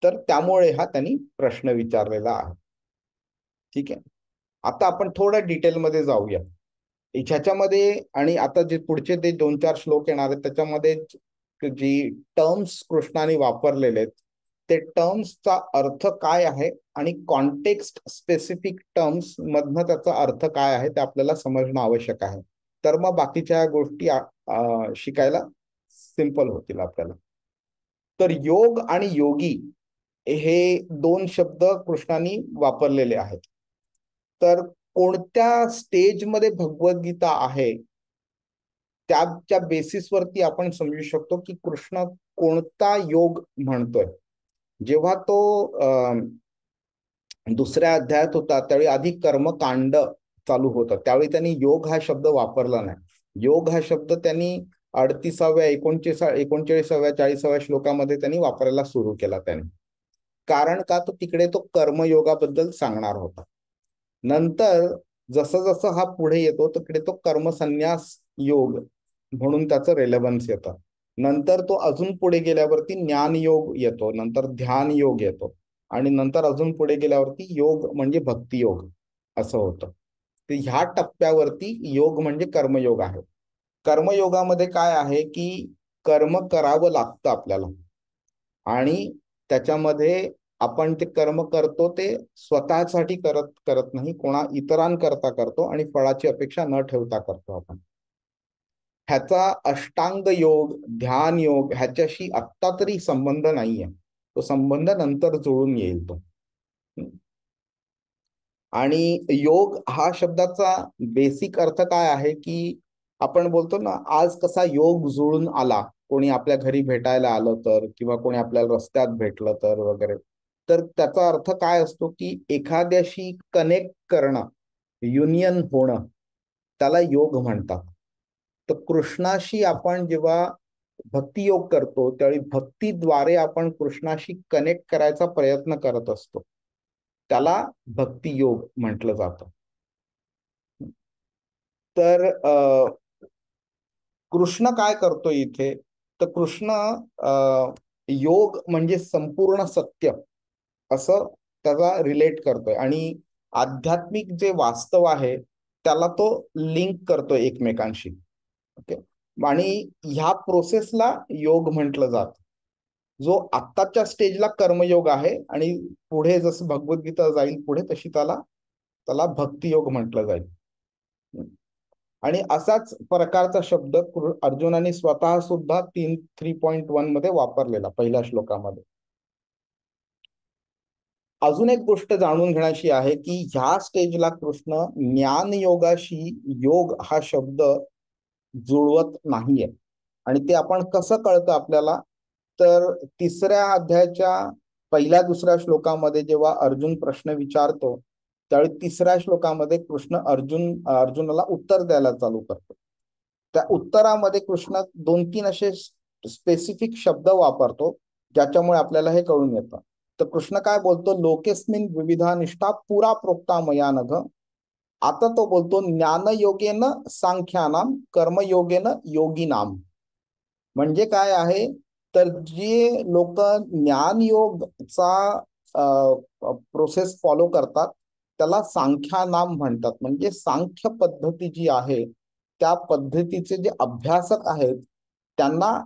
तर त्यामुळे हा त्यांनी प्रश्न विचारलेला आहे. ठीक आहे, आता आपण थोडं डिटेलमध्ये जाऊया ह्याच्यामध्ये. आणि आता जे पुढचे ते 2-4 श्लोक येणार आहेत त्याच्यामध्ये जी टर्म्स कृष्णाने वापरलेले आहेत ते टर्म्सचा अर्थ काय आहे आणि कॉन्टेक्स्ट स्पेसिफिक टर्म्स मधनं त्याचा अर्थ काय आहे ते आपल्याला समजणं आवश्यक आहे. तर मग बाकीच्या गोष्टी शिकायला सिंपल होतील आपल्याला. तर योग आणि योगी हे 2 शब्द कृष्णाने वापरलेले आहेत. तर कोणत्या स्टेजमध्ये भगवद्गीता आहे त्याच्या बेसिसवरती आपण समजू शकतो की कृष्ण कोणता योग म्हणतोय. जेव्हा तो दुसऱ्या अध्यायात होता त्यावेळी आधी कर्मकांड चालू होतं, त्यावेळी त्यांनी योग हा शब्द वापरला नाही. योग हा शब्द त्यांनी 38व्या 39व्या 40व्या श्लोकामध्ये त्यांनी वापरायला सुरू केला त्याने. कारण का, तो तिकडे तो कर्मयोगाबद्दल सांगणार होता. नंतर जसं जसं हा पुढे येतो तिकडे तो कर्मसन्यास योग म्हणून त्याचं रेलेव्हन्स येतं. नंतर तो अजून पुढे गेल्यावरती ज्ञान योग येतो, नंतर ध्यान योग येतो आणि नंतर अजून पुढे गेल्यावरती योग म्हणजे भक्ती योग असं होतं. तर ह्या टप्प्यावरती योग म्हणजे कर्मयोग आहे. कर्मयोगामध्ये काय आहे की कर्म करावं लागतं आपल्याला आणि त्याच्यामध्ये आपण ते कर्म करतो ते स्वतःसाठी करत नाही, इतरांकरता करतो आणि फळाची अपेक्षा न ठेवता करतो आपण. ह्याचा अष्टांग योग, ध्यान योग ह्याच्याशी आत्ता तरी संबंध नाहीये, तो संबंध नंतर जुळून येईल तो. आणि योग हा शब्दाचा बेसिक अर्थ काय आहे की आपण बोलतो ना, आज कसा योग जुळून आला, कोणी आपल्या घरी भेटायला आलं तर किंवा कोणी आपल्याला रस्त्यात भेटलं तर वगैरे, तर त्याचा अर्थ काय असतो की एखाद्याशी कनेक्ट करणं युनियन होणं, त्याला योग म्हणतात. तर कृष्णाशी आपण जेव्हा भक्तियोग करतो त्यावेळी भक्तीद्वारे आपण कृष्णाशी कनेक्ट करायचा प्रयत्न करत असतो, त्याला भक्तियोग म्हटलं जातं. तर कृष्ण काय करतो इथे, तर कृष्ण योग म्हणजे संपूर्ण सत्य असं त्याचा रिलेट करतोय आणि आध्यात्मिक जे वास्तव आहे त्याला तो लिंक करतोय एकमेकांशी. ओके. आणि ह्या प्रोसेसला योग म्हटलं जात. जो आत्ताच्या स्टेजला कर्मयोग आहे आणि पुढे जसं भगवद्गीता जाईल पुढे तशी त्याला त्याला भक्तियोग म्हटलं जाईल. आणि असाच प्रकारचा शब्द अर्जुनाने स्वतः सुद्धा 3.1 मध्ये वापरलेला पहिल्या श्लोकामध्ये. अजून एक गोष्ट जाणून घेण्याची आहे की ह्या स्टेजला कृष्ण ज्ञान योगाशी योग हा शब्द जुळवत नाहीये. आणि ते आपण कसं कळतं आपल्याला, तर 3ऱ्या अध्यायाच्या पहिल्या 2ऱ्या श्लोकामध्ये जेव्हा अर्जुन प्रश्न विचारतो त्यावेळी 3ऱ्या श्लोकामध्ये कृष्ण अर्जुनाला उत्तर द्यायला चालू करतो. त्या उत्तरामध्ये कृष्ण 2-3 असे स्पेसिफिक शब्द वापरतो ज्याच्यामुळे आपल्याला हे कळून येतं. तर कृष्ण काय बोलतो, लोकेस्मिन विविधा निष्ठा पुरा प्रोक्ता मया नघ. आता तो बोलतो ज्ञानयोगेन सांख्यानाम कर्मयोगेन योगिनाम. म्हणजे काय आहे, तर जे लोक ज्ञानयोगचा प्रोसेस फॉलो करतात त्याला सांख्यानाम म्हणतात. म्हणजे सांख्य पद्धती जी आहे त्या पद्धतीचे जे अभ्यासक आहेत त्यांना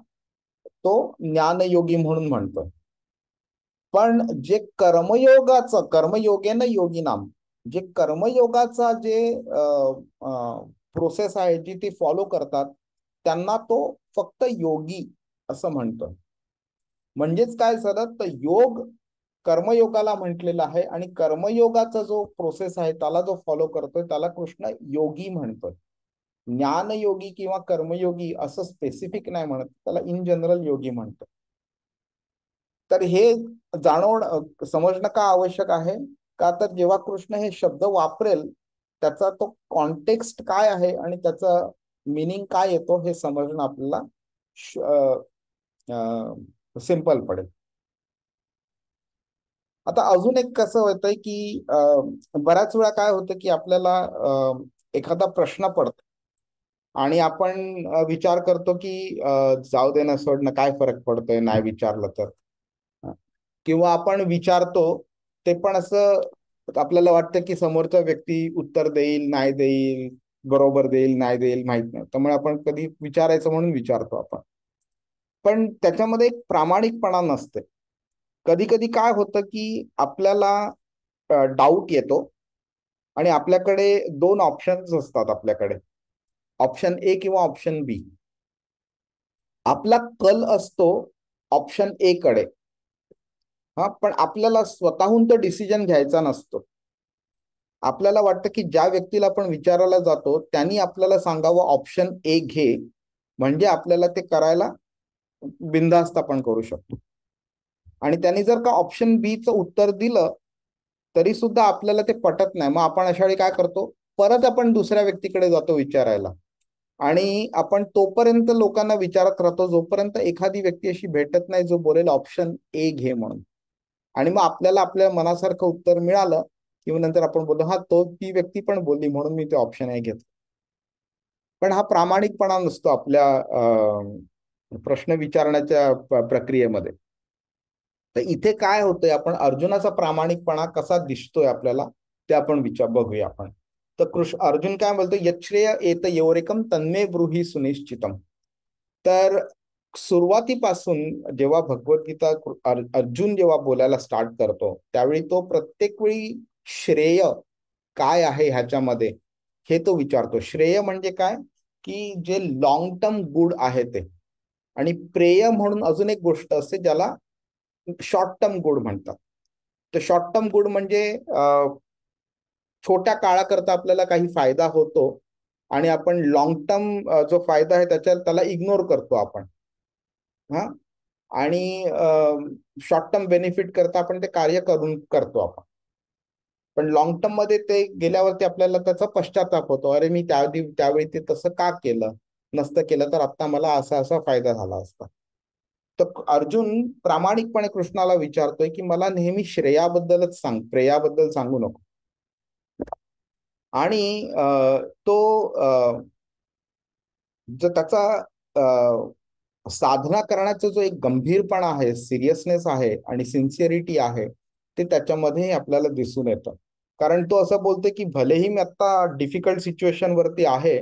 तो ज्ञानयोगी म्हणून म्हणतो. पण जे कर्मयोगेन योगिनाम, जे कर्मयोगाचा जे प्रोसेस आहे जी ते फॉलो करतात त्यांना तो फक्त योगी असं म्हणतो. म्हणजेच काय झालं, तर योग कर्मयोगाला म्हटलेला आहे आणि कर्मयोगाचा जो प्रोसेस आहे त्याला जो फॉलो करतोय त्याला कृष्ण योगी म्हणतोय. ज्ञानयोगी किंवा कर्मयोगी असं स्पेसिफिक नाही म्हणत, त्याला इन जनरल योगी म्हणतो. तर हे समजणं का आवश्यक आहे का, तर जेव्हा कृष्ण हे शब्द वापरेल त्याचा तो कॉन्टेक्स्ट काय आहे आणि त्याचा मिनिंग काय येतो हे समजणं आपल्याला सिंपल पडेल. आता अजून एक कसं होतंय की बऱ्याच वेळा काय होतं की आपल्याला एखादा प्रश्न पडतो आणि आपण विचार करतो की जाऊ दे ना, सोडणं, काय फरक पडतोय नाही विचारलं तर. किंवा आपण विचारतो ते पण असं आपल्याला वाटतं की समोरचा व्यक्ती उत्तर देईल नाही देईल, बरोबर देईल नाही देईल माहित नाही, त्यामुळे आपण कधी विचारायचं म्हणून विचारतो आपण. पण त्याच्यामध्ये एक प्रामाणिकपणा नसते. कधी कधी काय होतं की आपल्याला डाऊट येतो आणि आपल्याकडे 2 ऑप्शन्स असतात. आपल्याकडे ऑप्शन ए किंवा ऑप्शन बी. आपला कल असतो ऑप्शन ए कडे. पण आपल्याला स्वतःहून तो डिसिजन घ्यायचा नसतो. आपल्याला वाटतं की ज्या व्यक्तीला आपण विचारायला जातो त्यांनी आपल्याला सांगावं ऑप्शन ए घे, म्हणजे आपल्याला ते करायला बिनधास्त आपण करू शकतो. आणि त्यांनी जर का ऑप्शन बी चं उत्तर दिलं तरी सुद्धा आपल्याला ते पटत नाही. मग आपण अशा वेळी काय करतो, परत आपण दुसऱ्या व्यक्तीकडे जातो विचारायला आणि आपण तोपर्यंत लोकांना विचारत राहतो जोपर्यंत एखादी व्यक्ती अशी भेटत नाही जो बोलेल ऑप्शन ए घे म्हणून. आणि मग आपल्याला आपल्या मनासारखं उत्तर मिळालं किंवा नंतर आपण बोललो हा ती व्यक्ती पण बोलली म्हणून मी ते ऑप्शन ए घेतलं. पण हा प्रामाणिकपणा नसतो आपल्या प्रश्न विचारण्याच्या प्रक्रियेमध्ये. तर इथे काय होतंय, आपण अर्जुनाचा प्रामाणिकपणा कसा दिसतोय आपल्याला ते आपण बघूया आपण. तर अर्जुन काय बोलतो, यच्छ्रेय एत योरेकम तन्मे ब्रूहि सुनिश्चितम. तर सुरुवातीपासून जेव्हा भगवद्गीता अर्जुन जेव्हा बोलायला स्टार्ट करतो त्यावेळी तो प्रत्येक वेळी श्रेय काय आहे ह्याच्यामध्ये हे तो विचारतो. श्रेय म्हणजे काय की जे लॉंग टर्म गुड आहे ते, आणि प्रेय म्हणून अजून एक गोष्ट असते ज्याला शॉर्ट टर्म गुड म्हणतात. तर शॉर्ट टर्म गुड म्हणजे छोट्या काळाकरता आपल्याला काही फायदा होतो आणि आपण लॉंग टर्म जो फायदा आहे त्याला इग्नोर करतो आपण. आणि शॉर्ट टर्म बेनिफिट करता आपण ते कार्य करतो आपण. पण लॉंग टर्म मध्ये ते गेल्यावरती आपल्याला त्याचा पश्चाताप होतो, अरे मी त्यावेळी ते तसं का केलं, नसतं केलं तर आता मला असा असा फायदा झाला असता. तर अर्जुन प्रामाणिकपणे कृष्णाला विचारतोय की मला नेहमी श्रेयाबद्दलच सांग, प्रेयाबद्दल सांगू नको. आणि तो जो त्याचा साधना करण्याचा जो एक गंभीरपणा आहे, सिरियसनेस आहे आणि सिन्सिअरिटी आहे, ते त्याच्यामध्ये आपल्याला दिसून येतं. कारण तो असं बोलतोय की भलेही मी आता डिफिकल्ट सिच्युएशन वरती आहे,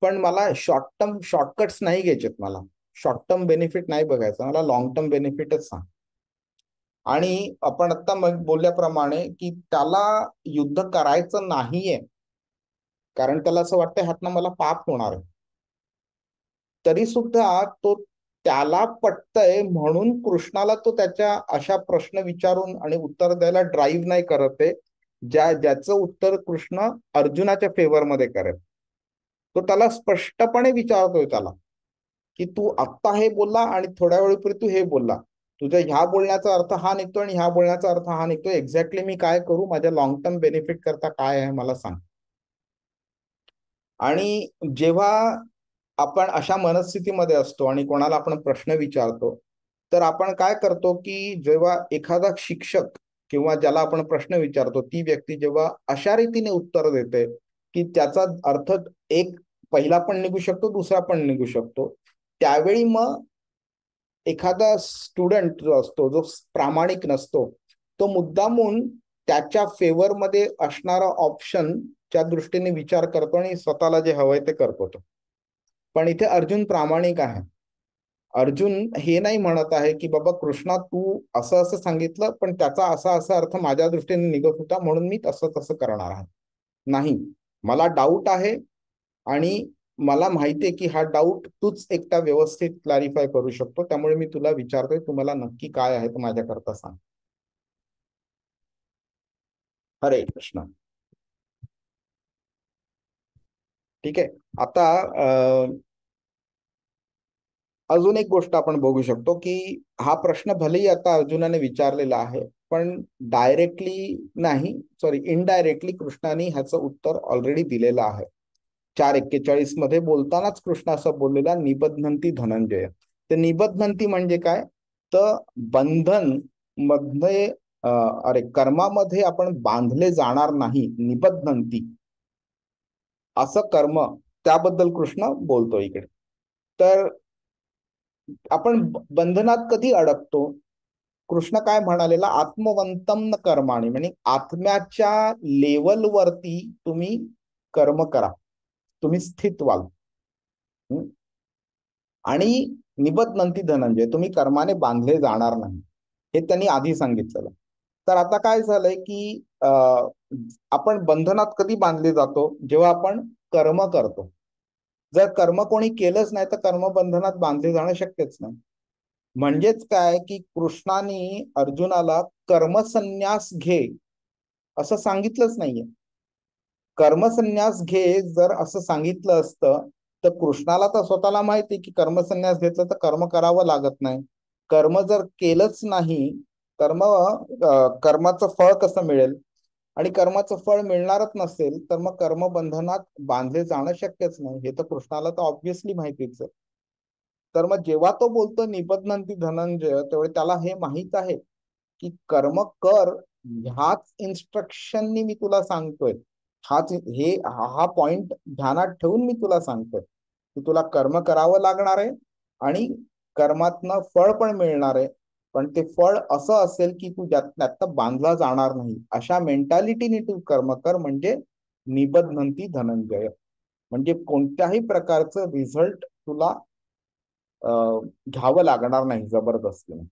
पण मला शॉर्ट टर्म शॉर्टकट्स नाही घ्यायचेत, मला शॉर्ट टर्म बेनिफिट नाही बघायचं, मला लॉंग टर्म बेनिफिटच सांग. आणि आपण आता मग बोलल्याप्रमाणे की त्याला युद्ध करायचं नाहीये, कारण त्याला असं वाटतं ह्यातनं मला पाप होणार आहे. तरी सुद्धा तो त्याला पटतंय म्हणून कृष्णाला तो त्याच्या अशा प्रश्न विचारून आणि उत्तर द्यायला ड्राईव्ह नाही करत आहे, ज्याचं उत्तर कृष्ण अर्जुनाच्या फेवरमध्ये करेल. तो त्याला स्पष्टपणे विचारतोय त्याला की तू आत्ता हे बोलला आणि थोड्या वेळीपूर्वी तू हे बोलला, तुझ्या ह्या बोलण्याचा अर्थ हा निघतो आणि ह्या बोलण्याचा अर्थ हा निघतो, एक्झॅक्टली मी काय करू, माझ्या लॉंग टर्म बेनिफिट करता काय आहे मला सांग. आणि जेव्हा आपण अशा मनस्थितीमध्ये असतो आणि कोणाला आपण प्रश्न विचारतो, तर आपण काय करतो की जेव्हा एखादा शिक्षक किंवा ज्याला आपण प्रश्न विचारतो ती व्यक्ती जेव्हा अशा रीतीने उत्तर देते की त्याचा अर्थ एक पहिला पण निघू शकतो, दुसरा पण निघू शकतो, त्यावेळी मग एखादा स्टुडंट जो असतो, जो प्रामाणिक नसतो, तो मुद्दामून त्याच्या फेवरमध्ये असणारा ऑप्शनच्या दृष्टीने विचार करतो आणि स्वतःला जे हवंय ते करतो तो. पण इथे अर्जुन प्रामाणिक आहे. अर्जुन हे नाही म्हणत आहे की बाबा कृष्णा तू असं असं सांगितलं पण त्याचा असा असा अर्थ माझ्या दृष्टीने निघत होता म्हणून मी तसं तसं करणार आहे. नाही, मला डाऊट आहे आणि मला माहितीये की हा डाऊट तूच एकटा व्यवस्थित क्लॅरिफाय करू शकतो, त्यामुळे मी तुला विचारतोय, तुम्हाला नक्की काय आहे ते माझ्याकरता सांग. हरे कृष्ण. ठीक आहे. आता अजून एक गोष्ट आपण बघू शकतो की हा प्रश्न भलेही आता अर्जुनाने विचारलेला आहे, पण डायरेक्टली नाही, सॉरी इनडायरेक्टली कृष्णाने ह्याचं उत्तर ऑलरेडी दिलेलं आहे. 4:41 मध्ये बोलतानाच कृष्ण असं बोललेला, निबध्नंती धनंजय. तर निबध्नंती म्हणजे काय, तर बंधन मध्ये अरे कर्मामध्ये आपण बांधले जाणार नाही, निबध्नंती असं कर्म, त्याबद्दल कृष्ण बोलतो इकडे. तर आपण बंधनात कधी अडकतो, कृष्ण काय म्हणालेला, आत्मवंतम न कर्माणी, म्हणजे आत्म्याच्या लेवलवरती तुम्ही कर्म करा, तुम्ही स्थित व्हाल. आणि निबध्नंती धनंजय, तुम्ही कर्माने बांधले जाणार नाही, हे त्यांनी आधी सांगितलेलं. तर आता काय झालंय की आपण बंधनात कधी बांधले जातो, जेव्हा आपण कर्म करतो. जर कर्म कोणी केलंच नाही तर कर्म बंधनात बांधले जाणं शक्यच नाही. म्हणजेच काय की कृष्णाने अर्जुनाला कर्मसन्यास घे असं सांगितलंच नाहीये. कर्मसन्यास घे जर असं सांगितलं असतं तर कृष्णाला तर स्वतःला माहिती की कर्मसन्यास घेतलं तर कर्म करावं लागत नाही. कर्म जर केलंच नाही तर मग कर्माचं फळ कसं मिळेल, आणि कर्माचं फळ मिळणारच नसेल तर मग कर्मबंधनात बांधले जाणं शक्यच नाही, हे तर कृष्णाला तर ऑब्व्हियसली माहितीच आहे. तर मग जेव्हा तो बोलतो निबध्नंती धनंजय, तेव्हा त्याला हे माहित आहे की कर्म कर, ह्याच इन्स्ट्रक्शननी मी तुला सांगतोय, हा पॉइंट ध्यानात ठेवून मी तुला सांगतोय की तुला कर्म करावं लागणार आहे आणि कर्मातनं फळ पण मिळणार आहे, पण ते फळ असं असेल की तू त्यात बांधला जाणार नाही, अशा मेंटॅलिटीने तू कर्म कर, म्हणजे निबध्नंती धनंजय, म्हणजे कोणत्याही प्रकारचं रिझल्ट तुला घ्यावं लागणार नाही जबरदस्तीने.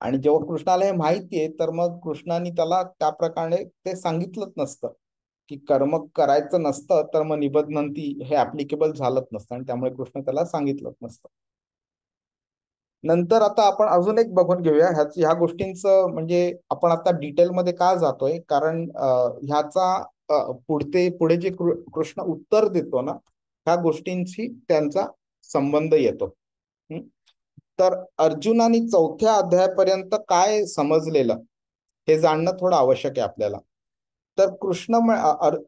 आणि जेव्हा कृष्णाला हे माहितीये तर मग कृष्णाने त्याला त्या प्रकारे ते सांगितलंच नसतं की कर्म करायचं नसतं, तर मग निबध्नंती हे ऍप्लिकेबल झालंच नसतं आणि त्यामुळे कृष्ण त्याला सांगितलंच नसतं. नंतर आता आपण अजून एक बघून घेऊया ह्या गोष्टींचं, म्हणजे आपण आता डिटेलमध्ये का जातोय, कारण पुढे जे कृष्ण उत्तर देतो ना, ह्या गोष्टींशी त्यांचा संबंध येतो. तर अर्जुनाने 4थ्या अध्यायापर्यंत काय समजलेलं हे जाणणं थोडं आवश्यक आहे आपल्याला. तर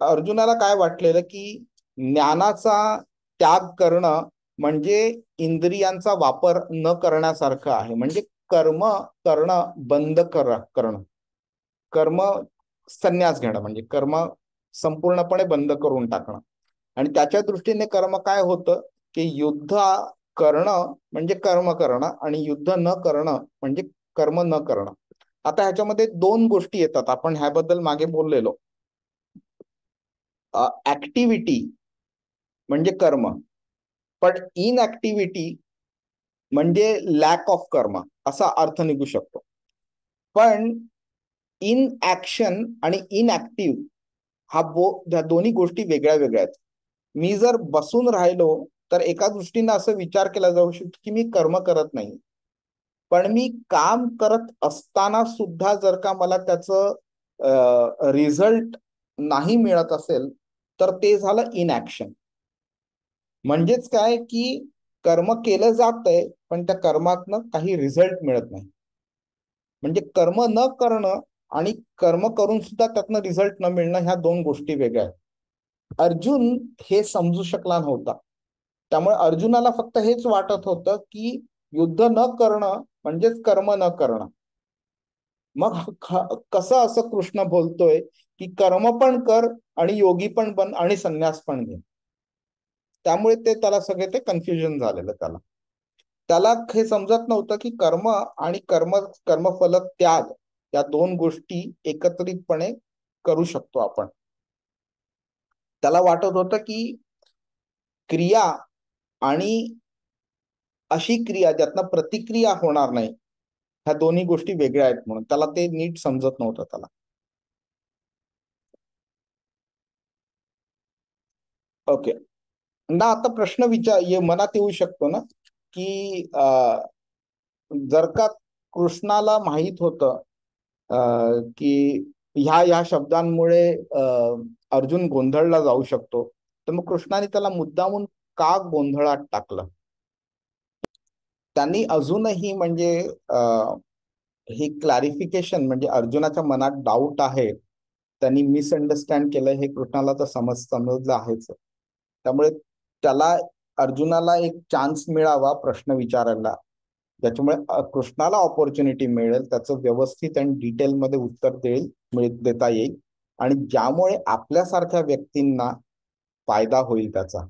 अर्जुनाला काय वाटलेलं की ज्ञानाचा त्याग करणं म्हणजे इंद्रियांचा वापर न करण्यासारखं आहे, म्हणजे कर्म करणं बंद करणं, कर्म संन्यास घेणं म्हणजे कर्म संपूर्णपणे बंद करून टाकणं. आणि त्याच्या दृष्टीने कर्म काय होतं की युद्ध करणं म्हणजे कर्म करणं आणि युद्ध न करणं म्हणजे कर्म न करणं. आता ह्याच्यामध्ये दोन गोष्टी येतात, आपण ह्याबद्दल मागे बोललेलो. ऍक्टिव्हिटी म्हणजे कर्म, पण इनऍक्टिव्हिटी म्हणजे लॅक ऑफ कर्म असा अर्थ निघू शकतो. पण इन ऍक्शन आणि इनऍक्टिव्ह ह्या दोन्ही गोष्टी वेगळ्या वेगळ्या आहेत. मी जर बसून राहिलो तर एका दृष्टीनं असं विचार केला जाऊ शकतो की मी कर्म करत नाही, पण मी काम करत असताना सुद्धा जर का मला त्याचं रिझल्ट नाही मिळत असेल तर ते झालं इनऍक्शन. म्हणजेच काय की कर्म केलं जातंय पण त्या कर्मातनं काही रिझल्ट मिळत नाही. म्हणजे कर्म न करणं आणि कर्म करून सुद्धा त्यातनं रिझल्ट न मिळणं ह्या दोन गोष्टी वेगळ्या आहेत. अर्जुन हे समजू शकला नव्हता, त्यामुळे अर्जुनाला फक्त हेच वाटत होतं की युद्ध न करणं म्हणजेच कर्म न करणं. मग कसं असं कृष्ण बोलतोय की कर्म पण कर आणि योगी पण बन आणि संन्यास पण घे. त्यामुळे त्याला सगळे ते कन्फ्युजन झालेलं. त्याला हे समजत नव्हतं की कर्म आणि कर्मफल त्याग या दोन गोष्टी एकत्रितपणे करू शकतो आपण. त्याला वाटत होतं की क्रिया आणि अशी क्रिया ज्यातनं प्रतिक्रिया होणार नाही ह्या दोन्ही गोष्टी वेगळ्या आहेत, म्हणून त्याला ते नीट समजत नव्हतं त्याला. ओके ना, आता प्रश्न मनात येऊ शकतो ना की जर का कृष्णाला माहित होतं की ह्या शब्दांमुळे अर्जुन गोंधळला जाऊ शकतो, तर मग कृष्णाने त्याला मुद्दामून का गोंधळात टाकलं. त्यांनी अजूनही म्हणजे हे क्लॅरिफिकेशन म्हणजे अर्जुनाच्या मनात डाऊट आहे, त्यांनी मिसअंडरस्टँड केलं हे कृष्णाला तर समजलं आहेच. त्यामुळे अर्जुनाला एक चान्स मिळावा प्रश्न विचारायला, ज्याच्यामुळे कृष्णाला ऑपॉर्च्युनिटी मिळेल, त्याचं व्यवस्थित आणि डिटेलमध्ये उत्तर देता येईल आणि ज्यामुळे आपल्यासारख्या व्यक्तींना फायदा होईल त्याचा.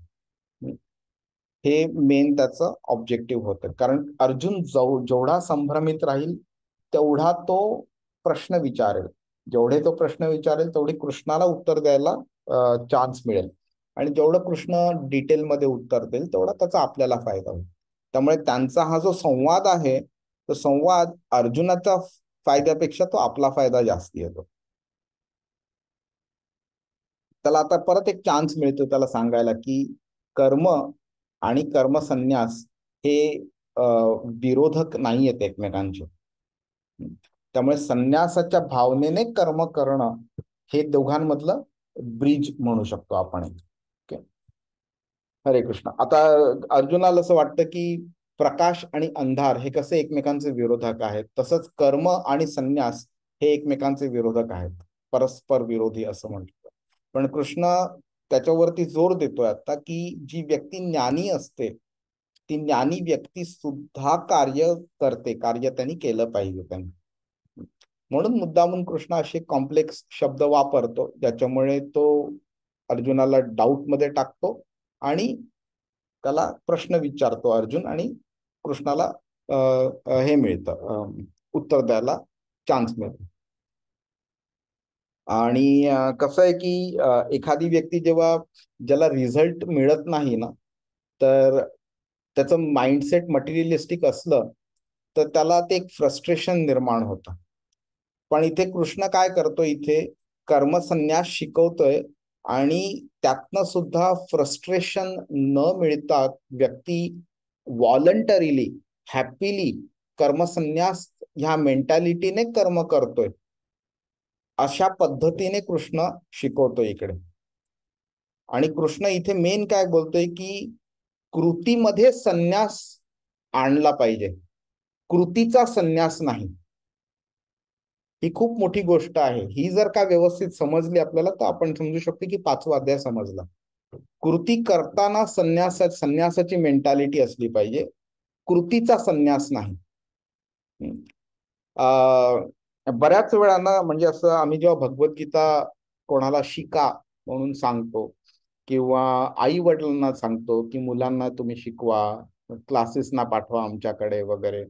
हे मेन त्याचं ऑब्जेक्टिव्ह होतं. कारण अर्जुन जेवढा संभ्रमित राहील तेवढा तो प्रश्न विचारेल, जेवढे तो प्रश्न विचारेल तेवढी कृष्णाला उत्तर द्यायला चान्स मिळेल आणि जेवढं कृष्ण डिटेलमध्ये उत्तर देईल तेवढा त्याचा आपल्याला फायदा होईल. त्यामुळे त्यांचा हा जो संवाद आहे तो संवाद अर्जुनाच्या फायद्यापेक्षा तो आपला फायदा जास्ती येतो. त्याला आता परत एक चान्स मिळतो त्याला सांगायला की कर्म आणि कर्मसन्यास हे विरोधक नाही आहेत एकमेकांचे. त्यामुळे संन्यासाच्या भावनेने कर्म करणं हे दोघांमधलं ब्रिज म्हणू शकतो आपण. ओके, हरे कृष्ण. आता अर्जुनाला असं वाटतं की प्रकाश आणि अंधार हे कसे एकमेकांचे विरोधक आहेत, तसंच कर्म आणि संन्यास हे एकमेकांचे विरोधक आहेत, परस्पर विरोधी असं म्हणतो. पण कृष्ण त्याच्यावरती जोर देतोय आता की जी व्यक्ती ज्ञानी असते ती ज्ञानी व्यक्ती सुद्धा कार्य करते, कार्य त्यांनी केलं पाहिजे त्यांनी. म्हणून मुद्दामून कृष्ण असे कॉम्प्लेक्स शब्द वापरतो ज्याच्यामुळे तो अर्जुनाला डाऊट मध्ये टाकतो आणि त्याला प्रश्न विचारतो अर्जुन आणि कृष्णाला हे मिळतं, उत्तर द्यायला चान्स मिळतो. आणि कसं आहे की एखादी व्यक्ती ज्याला रिझल्ट मिळत नाही ना, तर त्याचं माइंडसेट मटेरियलिस्टिक असलं तर त्याला ते एक फ्रस्ट्रेशन निर्माण होतं. पण इथे कृष्ण काय करतो, इथे कर्मसन्यास शिकवतोय आणि त्यातनं सुद्धा फ्रस्ट्रेशन न मिळता व्यक्ती व्हॉलंटरीली हॅपीली कर्मसन्यास ह्या मेंटॅलिटीने कर्म करतोय, अशा पद्धतीने कृष्ण शिकवतोय इकडे. आणि कृष्ण इथे मेन काय बोलतोय की कृतीमध्ये संन्यास आणला पाहिजे, कृतीचा संन्यास नाही. ही खूप मोठी गोष्ट आहे. ही जर का व्यवस्थित समजली आपल्याला तर आपण समजू शकतो की 5वा अध्याय समजला. कृती करताना संन्यासाची मेंटॅलिटी असली पाहिजे, कृतीचा संन्यास नाही. बऱ्याच वेळानं म्हणजे असं आम्ही जेव्हा भगवद्गीता कोणाला शिका म्हणून सांगतो किंवा आई वडिलांना सांगतो की मुलांना तुम्ही शिकवा, क्लासेसना पाठवा आमच्याकडे वगैरे,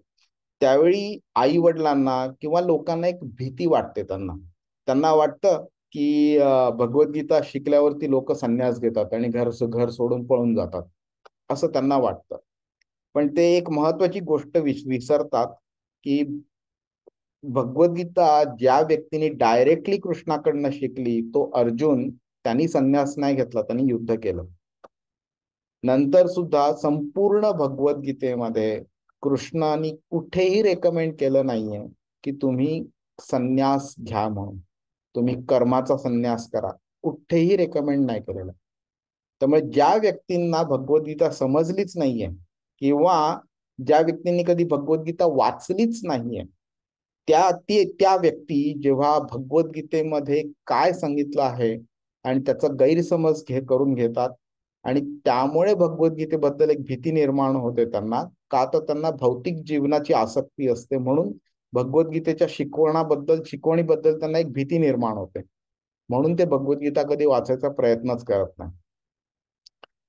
त्यावेळी आई वडिलांना किंवा लोकांना एक भीती वाटते. त्यांना वाटतं की भगवद्गीता शिकल्यावरती लोक संन्यास घेतात आणि घर सोडून पळून जातात असं त्यांना वाटतं. पण ते एक महत्वाची गोष्ट विसरतात की भगवद्गीता ज्या व्यक्तीने डायरेक्टली कृष्णाकडनं शिकली तो अर्जुन, त्यांनी संन्यास नाही घेतला, त्यांनी युद्ध केलं. नंतर सुद्धा संपूर्ण भगवद्गीतेमध्ये कृष्णाने कुठेही रेकमेंड केलं नाहीये की तुम्ही संन्यास घ्या म्हणून, तुम्ही कर्माचा संन्यास करा, कुठेही रेकमेंड नाही केलेलं. त्यामुळे ज्या व्यक्तींना भगवद्गीता समजलीच नाहीये किंवा ज्या व्यक्तींनी कधी भगवद्गीता वाचलीच नाहीये, त्या व्यक्ती जेव्हा भगवद्गीतेमध्ये काय सांगितलं आहे आणि त्याचा गैरसमज करून घेतात आणि त्यामुळे भगवद्गीतेबद्दल एक भीती निर्माण होते त्यांना, का तर त्यांना भौतिक जीवनाची आसक्ती असते म्हणून भगवद्गीतेच्या शिकवणीबद्दल त्यांना एक भीती निर्माण होते, म्हणून ते भगवद्गीता कधी वाचायचा प्रयत्नच करत नाही.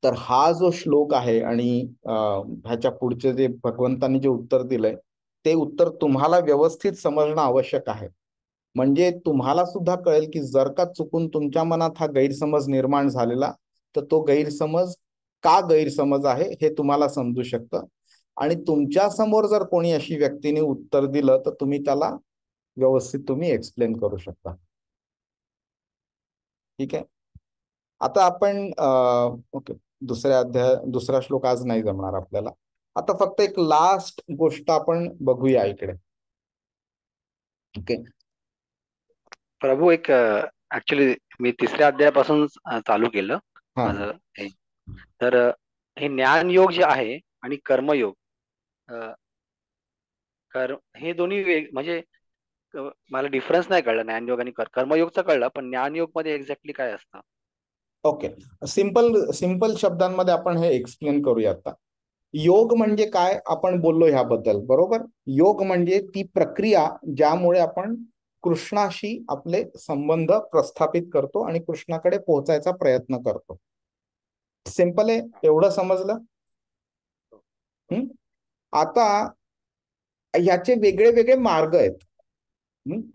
तर हा जो श्लोक आहे आणि ह्याच्या पुढचे जे भगवंतांनी जे उत्तर दिलंय ते उत्तर तुम्हाला व्यवस्थित समजणं आवश्यक आहे. म्हणजे तुम्हाला सुद्धा कळेल की जर का चुकून तुमच्या मनात हा गैरसमज निर्माण झालेला तर तो गैरसमज का गैरसमज आहे हे तुम्हाला समजू शकतं. आणि तुमच्या समोर जर कोणी अशी व्यक्तीने उत्तर दिलं तर तुम्ही त्याला व्यवस्थित तुम्ही एक्सप्लेन करू शकता. ठीक आहे. आता आपण ओके, दुसरा श्लोक आज नाही जमणार आपल्याला. आता फक्त एक लास्ट गोष्ट आपण बघूया इकडे. ओके. प्रभू, एक ऍक्च्युली मी 3ऱ्या अध्यायापासून चालू केलं हा. माझं हे. तर हे ज्ञानयोग जे आहे आणि कर्मयोग, हे दोन्ही म्हणजे मला डिफरन्स नाही कळला ज्ञानयोग आणि कर्मयोगचा कळलं, पण ज्ञानयोग मध्ये एक्झॅक्टली काय असतं? ओके, सिंपल शब्दांमध्ये आपण हे एक्सप्लेन करूया आता. योग म्हणजे काय आपण बोललो ह्याबद्दल, बरोबर. योग म्हणजे ती प्रक्रिया ज्यामुळे आपण कृष्णाशी आपले संबंध प्रस्थापित करतो आणि कृष्णाकडे पोहोचायचा प्रयत्न करतो. सिंपल आहे, एवढं समजलं. आता ह्याचे वेगळे वेगळे मार्ग आहेत.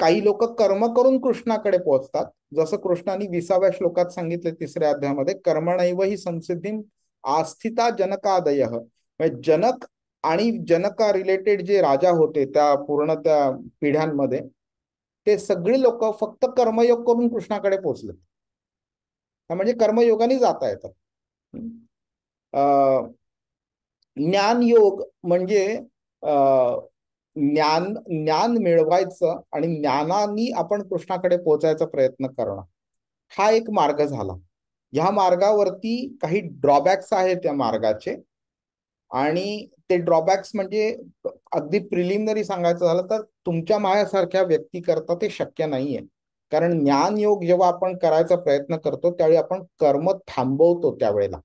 काही लोक कर्म करून कृष्णाकडे पोहोचतात, जसं कृष्णाने 20व्या श्लोकात सांगितले 3ऱ्या अध्यायामध्ये, कर्मणैव हि संसिद्धिं आस्थिता जनकादय. जनक आणि जनका रिलेटेड जे राजा होते त्या पूर्ण त्या पिढ्यांमध्ये, ते सगळी लोक फक्त कर्मयोग करून कृष्णाकडे पोहोचले. म्हणजे कर्मयोगाने जाता येतात. ज्ञानयोग म्हणजे ज्ञान मिळवायचं आणि ज्ञानाने आपण कृष्णाकडे पोहोचायचा प्रयत्न करणं, हा एक मार्ग झाला. ह्या मार्गावरती काही ड्रॉबॅक्स आहेत त्या मार्गाचे, आणि ते ड्रॉबॅक्स म्हणजे अगदी प्रिलिमिनरी सांगायचं झालं तर तुमच्या माझ्यासारख्या व्यक्ती करता ते शक्य नाहीये. कारण ज्ञान योग जेव्हा आपण करायचा प्रयत्न करतो त्यावेळी आपण कर्म थांबवतो त्यावेळेला,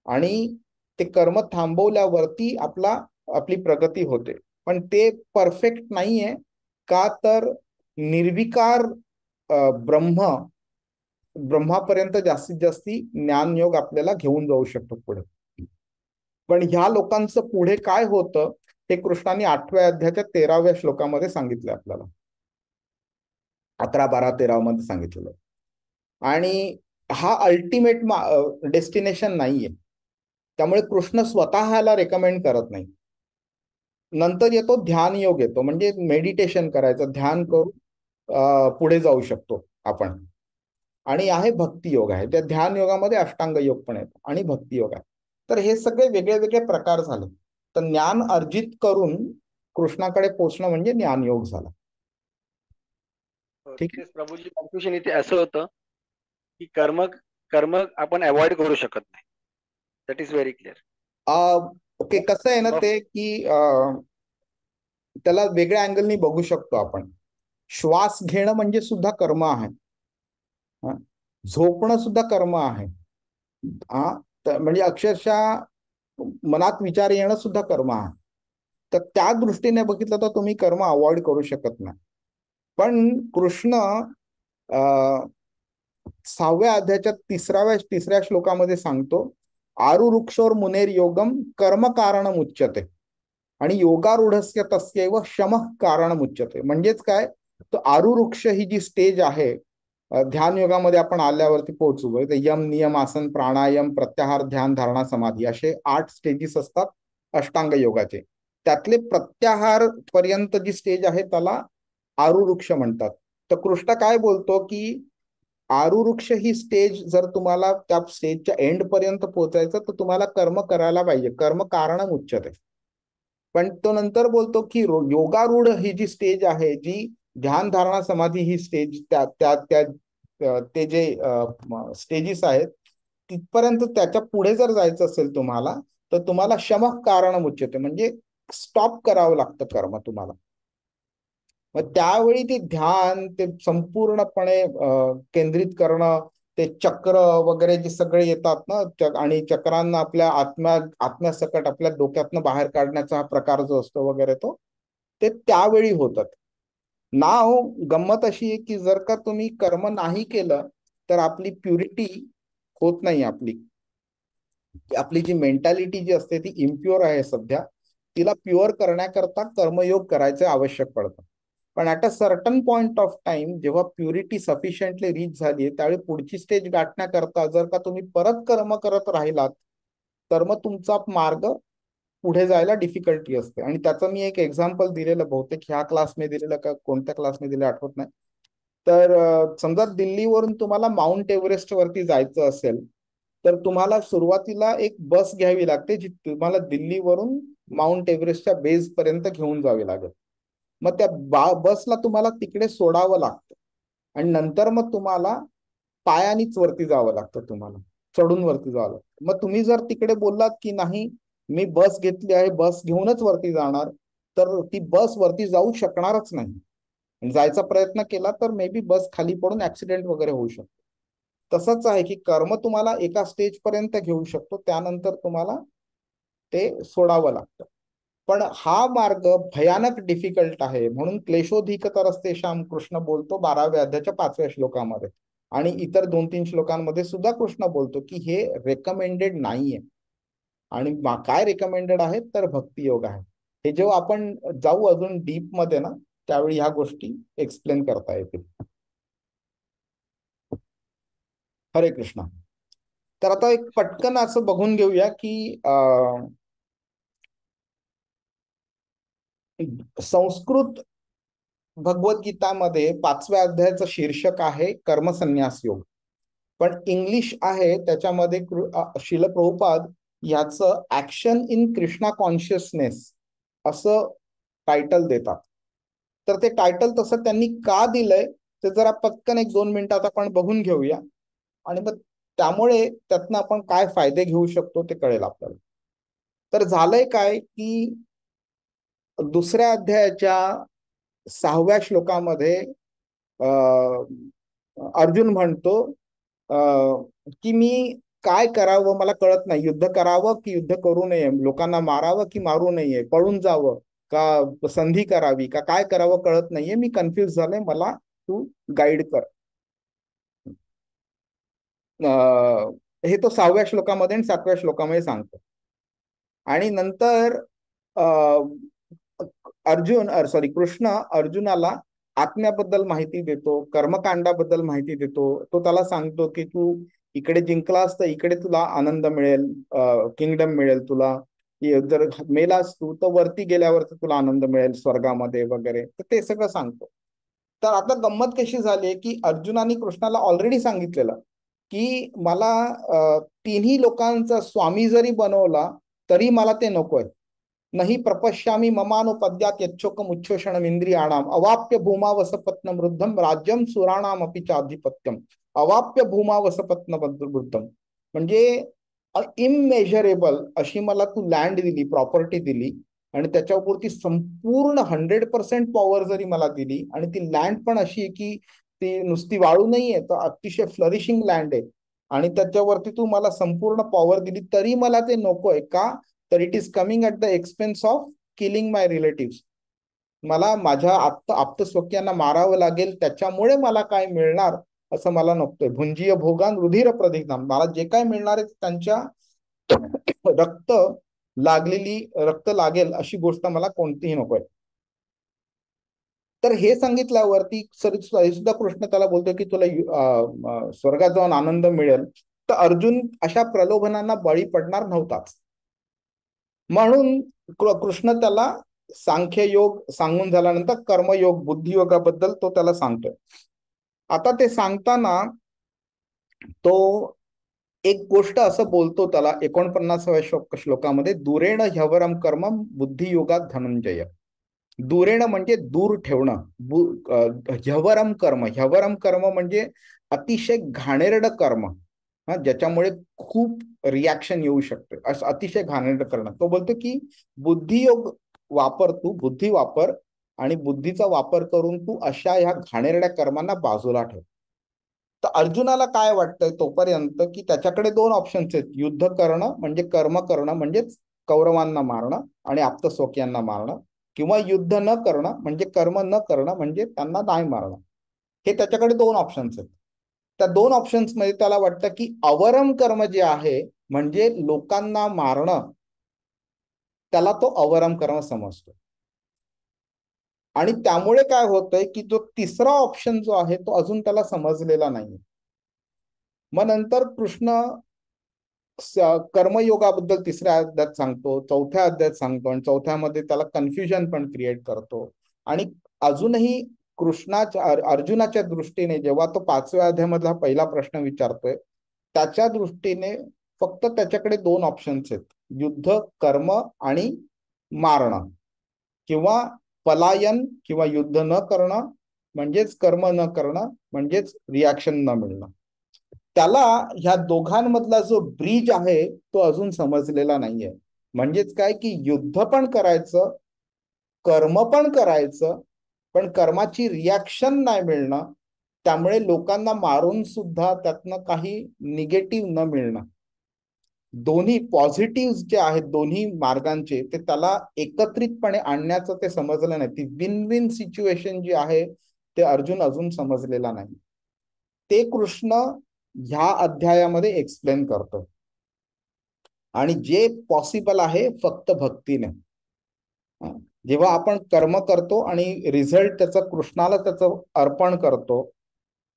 आणि ते कर्म थांबवल्यावरती आपली प्रगती होते. पण ते परफेक्ट नाहीये, का तर निर्विकार ब्रह्मापर्यंत जास्तीत जास्ती ज्ञानयोग आपल्याला घेऊन जाऊ शकतो पुढे. पण ह्या लोकांचं पुढे काय होतं हे कृष्णाने 8व्या अध्यायाच्या 13व्या श्लोकामध्ये सांगितलं आपल्याला, 11, 12, 13 मध्ये सांगितलेलं. आणि हा अल्टिमेट डेस्टिनेशन नाहीये, त्यामुळे कृष्ण स्वतःला रेकमेंड करत नाही. नंतर येतो ध्यान योग, येतो म्हणजे मेडिटेशन करायचं, ध्यान करून पुढे जाऊ शकतो आपण. आणि आहे भक्ती योग आहे, त्या ध्यान योगामध्ये अष्टांग योग पण येतो आणि भक्ती योग आहे. तर हे सगळे वेगळे वेगळे प्रकार झाले. तर ज्ञान अर्जित करून कृष्णाकडे पोहोचणं म्हणजे ज्ञानयोग झाला. ठीक आहे. प्रभूजी, कन्फ्युजन इथे असं होतं की कर्म कर्म आपण अवॉइड करू शकत नाही. That is very clear. Okay, कसं आहे ना ते की त्याला वेगळ्या अँगलनी बघू शकतो आपण. श्वास घेणं म्हणजे सुद्धा कर्म आहे. झोपणं सुद्धा कर्म आहे. म्हणजे अक्षरशः मनात विचार येणं सुद्धा कर्म आहे. तर त्या दृष्टीने बघितलं तर तुम्ही कर्म अवॉइड करू शकत नाही. पण कृष्ण 6व्या अध्यायाच्या तिसऱ्या श्लोकामध्ये सांगतो, आरुरुक्षोर मुनेर योगम कर्म कारणम उच्यते आणि योगारूढस्य तस्यैव शमः कारणम उच्यते. म्हणजेच काय, तर आरुरुक्ष ही जी स्टेज आहे, ध्यान योगामध्ये आपण आल्यावरती पोहोचू. यम, नियम, आसन, प्राणायाम, प्रत्याहार, ध्यान, धारणा, समाधी असे 8 स्टेजेस असतात अष्टांग योगाचे. त्यातले प्रत्याहार पर्यंत जी स्टेज आहे त्याला आरुरुक्ष म्हणतात. तर कृष्ण काय बोलतो की आरुरुक्ष ही स्टेज जर तुम्हाला त्या स्टेजच्या एंड पर्यंत पोहोचायचं तर तुम्हाला कर्म करायला पाहिजे, कर्म कारणम उच्यते. पण तो नंतर बोलतो की योगारूढ ही जी स्टेज आहे, जी ध्यान, धारणा, समाधी ही स्टेज, ते जे स्टेजेस आहेत तिथपर्यंत, त्याच्या पुढे जर जायचं असेल तुम्हाला तर तुम्हाला शमः कारणम उच्यते, म्हणजे स्टॉप करावं लागतं कर्म तुम्हाला. मग त्यावेळी ते ध्यान, ते संपूर्णपणे केंद्रित करणं, ते चक्र वगैरे जे सगळे येतात ना, आणि चक्रांना आपल्या आत्म्यासकट आपल्या डोक्यातनं बाहेर काढण्याचा हा प्रकार जो असतो वगैरे, ते त्यावेळी होतात. नाव गंमत अशी आहे की जर का तुम्ही कर्म नाही केलं तर आपली प्युरिटी होत नाही. आपली जी मेंटॅलिटी जी असते ती इम्प्युअर आहे सध्या, तिला प्युअर करण्याकरता कर्मयोग करायचे आवश्यक पडतं. पण at a certain point of time जेव्हा प्युरिटी सफिशियंटली रीच झाली, त्यावेळी पुढची स्टेज गाठण्याकरता जर का तुम्ही परत कर्म करत राहिलात तर मग तुमचा मार्ग पुढे जायला डिफिकल्टी असते. आणि त्याचं मी एक एक्झाम्पल दिलेलं, बहुतेक ह्या क्लासमध्ये दिलेलं का कोणत्या क्लासमध्ये दिलं आठवत नाही. तर समजा दिल्लीवरून तुम्हाला माउंट एव्हरेस्ट वरती जायचं असेल तर तुम्हाला सुरुवातीला एक बस घ्यावी लागते, जी तुम्हाला दिल्लीवरून माउंट एव्हरेस्टच्या बेस पर्यंत घेऊन जावी लागेल. मग त्या बसला तुम्हाला तिकडे सोडावं लागतं आणि नंतर मग तुम्हाला पायानीच वरती जावं लागतं, तुम्हाला चढून वरती जावं लागतं. मग तुम्ही जर तिकडे बोललात की नाही मी बस घेतली आहे, बस घेऊनच वरती जाणार, तर ती बस वरती जाऊ शकणारच नाही. जायचा प्रयत्न केला तर मे बी बस खाली पडून ऍक्सिडेंट वगैरे होऊ शकतो. तसंच आहे की कर्म तुम्हाला एका स्टेज पर्यंत घेऊ शकतो, त्यानंतर तुम्हाला ते सोडावं लागतं. पण हा मार्ग भयानक डिफिकल्ट आहे, म्हणून क्लेशोधिकतरस्तेषाम कृष्ण बोलतो 12व्या अध्यायाच्या 5व्या श्लोकामध्ये. आणि इतर 2-3 श्लोकांमध्ये सुद्धा कृष्ण बोलतो की हे रेकमेंडेड नाहीये. आणि काय रेकमेंडेड आहे तर भक्तियोग आहे. हे जेव्हा आपण जाऊ अजून डीप मध्ये ना, त्यावेळी ह्या गोष्टी एक्सप्लेन करता येतील. हरे कृष्ण. तर आता एक पटकन असं बघून घेऊया की संस्कृत भगवद्गीतामध्ये 5व्या अध्यायाचं शीर्षक आहे कर्मसन्यास योग. पण इंग्लिश आहे त्याच्यामध्ये श्रील प्रभुपाद याचं ऍक्शन इन कृष्णा कॉन्शियसनेस असं टायटल देतात. तर ते टायटल तसं त्यांनी का दिलंय ते जरा पटकन 1-2 मिनिटात आपण बघून घेऊया आणि मग त्यामुळे त्यातनं आपण काय फायदे घेऊ शकतो ते कळेल आपल्याला. तर झालंय काय की दुसऱ्या अध्यायाच्या 6व्या श्लोकामध्ये अर्जुन म्हणतो की मी काय करावं मला कळत नाही, युद्ध करावं की युद्ध करू नये, लोकांना मारावं की मारू नये, पळून जावं का संधी करावी का काय करावं कळत नाहीये, मी कन्फ्युज झालंय, मला तू गाईड कर. हे तो 6व्या श्लोकामध्ये आणि 7व्या श्लोकामध्ये सांगतो. आणि नंतर कृष्ण अर्जुनाला आत्म्याबद्दल माहिती देतो, कर्मकांडाबद्दल माहिती देतो. तो त्याला सांगतो की तू इकडे जिंकलास तर इकडे तुला आनंद मिळेल, किंगडम मिळेल तुला, जर मेलास तू तर वरती गेल्यावर तुला आनंद मिळेल स्वर्गामध्ये वगैरे. तर ते सगळं सांगतो. तर आता गंमत कशी झाली की अर्जुनाने कृष्णाला ऑलरेडी सांगितलेलं की मला तिन्ही लोकांचा स्वामी जरी बनवला तरी मला ते नकोय. नाही प्रपश्यामी ममानुपद्यात यच्छोकम उच्छोषणम इंद्रियाणाम अवाप्य भूमा वसपत्न वृद्धम राज्यम सुराणाम अपि चाधिपत्यम. अवाप्य भूमा वसपत्न वृद्धम म्हणजे इममेजरेबल अशी मला तू लँड दिली, प्रॉपर्टी दिली, आणि त्याच्यावरती संपूर्ण 100% पॉवर जरी मला दिली आणि ती लँड पण अशी आहे की ती नुसती वाळू नाहीये, तर अतिशय फ्लरिशिंग लँड आहे, आणि त्याच्यावरती तू मला संपूर्ण पॉवर दिली तरी मला ते नकोय का? तर it is coming at the expense of killing my relatives. मला माझ्या आप्तस्वकीयांना मारावं लागेल, त्याच्यामुळे मला काय मिळणार असं मला नकोय. भुंजीय भोगान रुधिर प्रदिग्धाम, मला जे काय मिळणार आहे त्यांच्या रक्त लागेल अशी गोष्ट मला कोणतीही नकोय. तर हे सांगितल्यावरती सुद्धा कृष्ण त्याला बोलतो की तुला स्वर्गात जाऊन आनंद मिळेल. तर अर्जुन अशा प्रलोभनांना बळी पडणार नव्हताच. म्हणून कृष्ण त्याला सांख्ययोग सांगून झाल्यानंतर कर्मयोग बुद्धियोगाबद्दल तो त्याला सांगतोय. आता ते सांगताना तो एक गोष्ट असं बोलतो त्याला 49व्या श्लोकामध्ये, दुरेण ह्यवरम कर्म बुद्धियोगात धनंजय. दुरेण म्हणजे दूर ठेवणं, ह्यवरम कर्म म्हणजे अतिशय घाणेरडं कर्म, ज्याच्यामुळे खूप रिॲक्शन येऊ शकते, असं अतिशय घाणेरडं करणं. तो बोलतो की बुद्धियोग वापर, तू बुद्धी वापर आणि बुद्धीचा वापर करून तू अशा ह्या घाणेरड्या कर्मांना बाजूला ठेव. तर अर्जुनाला काय वाटतंय तोपर्यंत की त्याच्याकडे दोन ऑप्शन्स आहेत, युद्ध करणं म्हणजे कर्म करणं म्हणजेच कौरवांना मारणं आणि आप्तस्वकीयांना मारणं, किंवा युद्ध न करणं म्हणजे कर्म न करणं म्हणजे त्यांना नाही मारणं. हे त्याच्याकडे दोन ऑप्शन्स आहेत. त्या दोन ऑप्शन्स मध्ये त्याला वाटतं की अवरम कर्म जे आहे म्हणजे लोकांना मारणं, त्याला तो अवरम कर्म समजतो. आणि त्यामुळे काय होतंय की जो तिसरा ऑप्शन जो आहे तो अजून त्याला समजलेला नाही. मग नंतर कृष्ण कर्मयोगाबद्दल 3ऱ्या अध्यायात सांगतो, 4थ्या अध्यायात सांगतो, आणि 4थ्यामध्ये त्याला कन्फ्युजन पण क्रिएट करतो. आणि अजूनही अर्जुनाच्या दृष्टीने जेव्हा तो 5व्या अध्यायामधला पहिला प्रश्न विचारतोय, त्याच्या दृष्टीने फक्त त्याच्याकडे दोन ऑप्शन्स आहेत, युद्ध कर्म आणि मारणं, किंवा पलायन किंवा युद्ध न करणं म्हणजेच कर्म न करणं म्हणजेच रिॲक्शन न मिळणं. त्याला ह्या दोघांमधला जो ब्रिज आहे तो अजून समजलेला नाहीये. म्हणजेच काय की युद्ध पण करायचं, कर्म पण करायचं, पण कर्माची रिॲक्शन नाही मिळणं, त्यामुळे लोकांना मारून सुद्धा त्यातनं काही निगेटिव्ह न मिळणं. दोन्ही पॉझिटिव्ह जे आहेत दोन्ही मार्गांचे, ते त्याला एकत्रितपणे आणण्याचं ते समजलं नाही. ती विन विन सिच्युएशन जी आहे ते अर्जुन अजून समजलेला नाही. ते कृष्ण ह्या अध्यायामध्ये एक्सप्लेन करतो. आणि जे पॉसिबल आहे फक्त भक्तीने. जेव्हा आपण कर्म करतो आणि रिझल्ट त्याचं कृष्णाला त्याचं अर्पण करतो,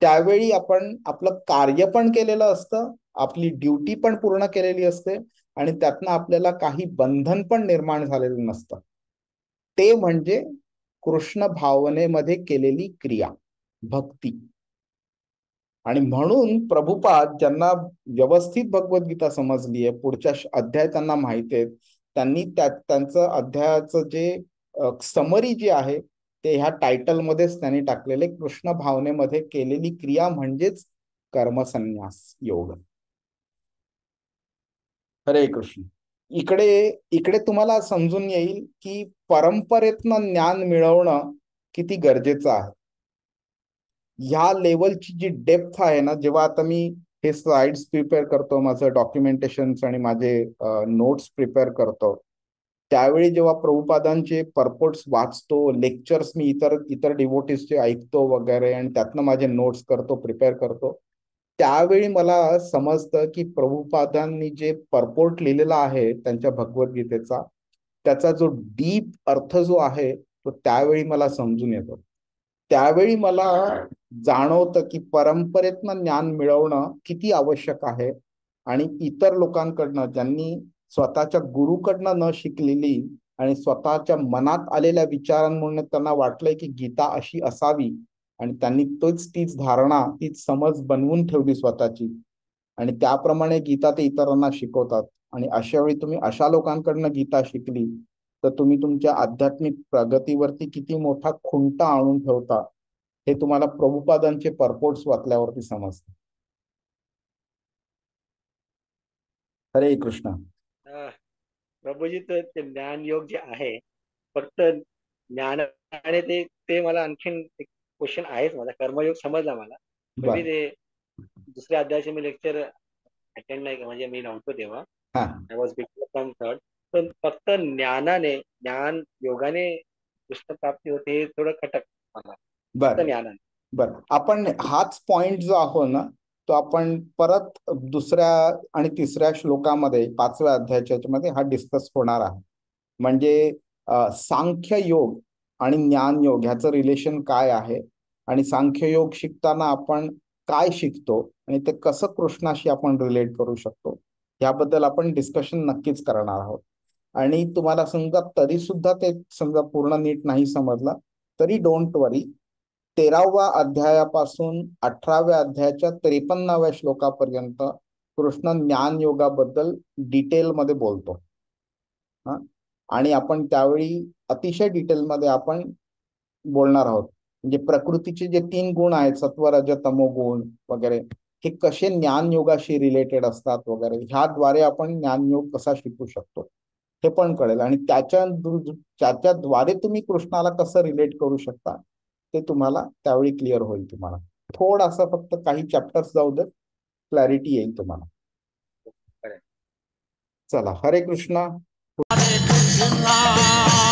त्यावेळी आपण आपलं कार्य पण केलेलं असतं, आपली ड्युटी पण पूर्ण केलेली असते, आणि त्यातनं आपल्याला काही बंधन पण निर्माण झालेलं नसतं. ते म्हणजे कृष्ण भावनेमध्ये केलेली क्रिया, भक्ती. आणि म्हणून प्रभुपाद ज्यांना व्यवस्थित भगवद्गीता समजली आहे, पुढच्या अध्याय त्यांना माहिती आहेत, त्यांनी त्यांचं अध्यायाचं जे समरी जे आहे ते ह्या टायटलमध्येच त्यांनी टाकलेले, कृष्ण भावनेमध्ये केलेली क्रिया म्हणजेच कर्मसन्यास योग. हरे कृष्ण. इकडे तुम्हाला समजून येईल की परंपरेतनं ज्ञान मिळवणं किती गरजेचं आहे. ह्या लेवलची जी डेप्थ आहे ना, जेव्हा आता मी हे स्लाइड्स प्रिपेअर करतो, माझं डॉक्युमेंटेशन आणि माझे नोट्स प्रिपेअर करतो, त्यावेळी जेव्हा प्रभुपादांचे परपोर्ट्स वाचतो, लेक्चर्स मी इतर डिवोटीजचे ऐकतो वगैरे, आणि त्यातनं माझे नोट्स करतो, प्रिपेअर करतो, त्यावेळी मला समजतं की प्रभुपादांनी जे परपोर्ट लिहिलेला आहे त्यांच्या भगवद्गीतेचा, त्याचा जो डीप अर्थ जो आहे तो त्यावेळी मला समजून येतो. त्यावेळी मला जाणवतं की परंपरेतनं ज्ञान मिळवणं किती आवश्यक आहे, आणि इतर लोकांकडनं ज्यांनी स्वतःच्या गुरुकडनं न शिकलेली आणि स्वतःच्या मनात आलेल्या विचारांमुळे त्यांना वाटलंय की गीता अशी असावी, आणि त्यांनी तीच धारणा, तीच समज बनवून ठेवली स्वतःची, आणि त्याप्रमाणे गीता ते इतरांना शिकवतात. आणि अशा वेळी तुम्ही अशा लोकांकडनं गीता शिकली तर तुम्ही तुमच्या आध्यात्मिक प्रगतीवरती किती मोठा खुंटा आणून ठेवता, हे तुम्हाला प्रभुपादांचे परपोर्ट्स वाचल्यावरती समजतं. हरे कृष्ण. प्रभूजी ते ज्ञान योग जे आहे फक्त ज्ञानाने ते ते मला आणखीन क्वेश्चन आहेच माझा. कर्मयोग समजला मला. पण मी बर. ते दुसऱ्या अध्यायाचे मी लेक्चर अटेंड नाही म्हणजे मी नव्हतो तेव्हा. हा I was before from third. पण फक्त ज्ञानाने ज्ञान योगाने कृष्ण प्राप्ती होते हे थोडं खटक मला. फक्त बर ज्ञानाने. बर. आपण हाच पॉइंट जो आहो ना तो आपण परत दुसऱ्या आणि तिसऱ्या श्लोकामध्ये 5व्या अध्यायाच्या मध्ये हा डिस्कस होणार आहे. म्हणजे सांख्य योग आणि ज्ञान योग ह्याचं रिलेशन काय आहे आणि सांख्य योग शिकताना आपण काय शिकतो आणि ते कसं कृष्णाशी आपण रिलेट करू शकतो याबद्दल आपण डिस्कशन नक्कीच करणार आहोत. आणि तुम्हाला समजा तरी सुद्धा ते समजा पूर्ण नीट नाही समजलं तरी डोंट वरी. 13व्या अध्यायापासून 18व्या अध्यायाच्या 53व्या श्लोकापर्यंत कृष्ण ज्ञान योगाबद्दल डिटेलमध्ये बोलतो. हा आणि आपण त्यावेळी अतिशय डिटेलमध्ये आपण बोलणार आहोत. म्हणजे प्रकृतीचे जे 3 गुण आहेत सत्व रज तमो गुण वगैरे हे कसे ज्ञान योगाशी रिलेटेड असतात वगैरे ह्याद्वारे आपण ज्ञानयोग कसा शिकू शकतो हे पण कळेल. आणि त्याच्याद्वारे तुम्ही कृष्णाला कसं रिलेट करू शकता ते तुम्हाला त्यावेळी क्लिअर होईल. तुम्हाला थोडासा फक्त काही चॅप्टर्स जाऊ दे क्लॅरिटी येईल तुम्हाला. चला हरे कृष्णा. हरे कृष्णा.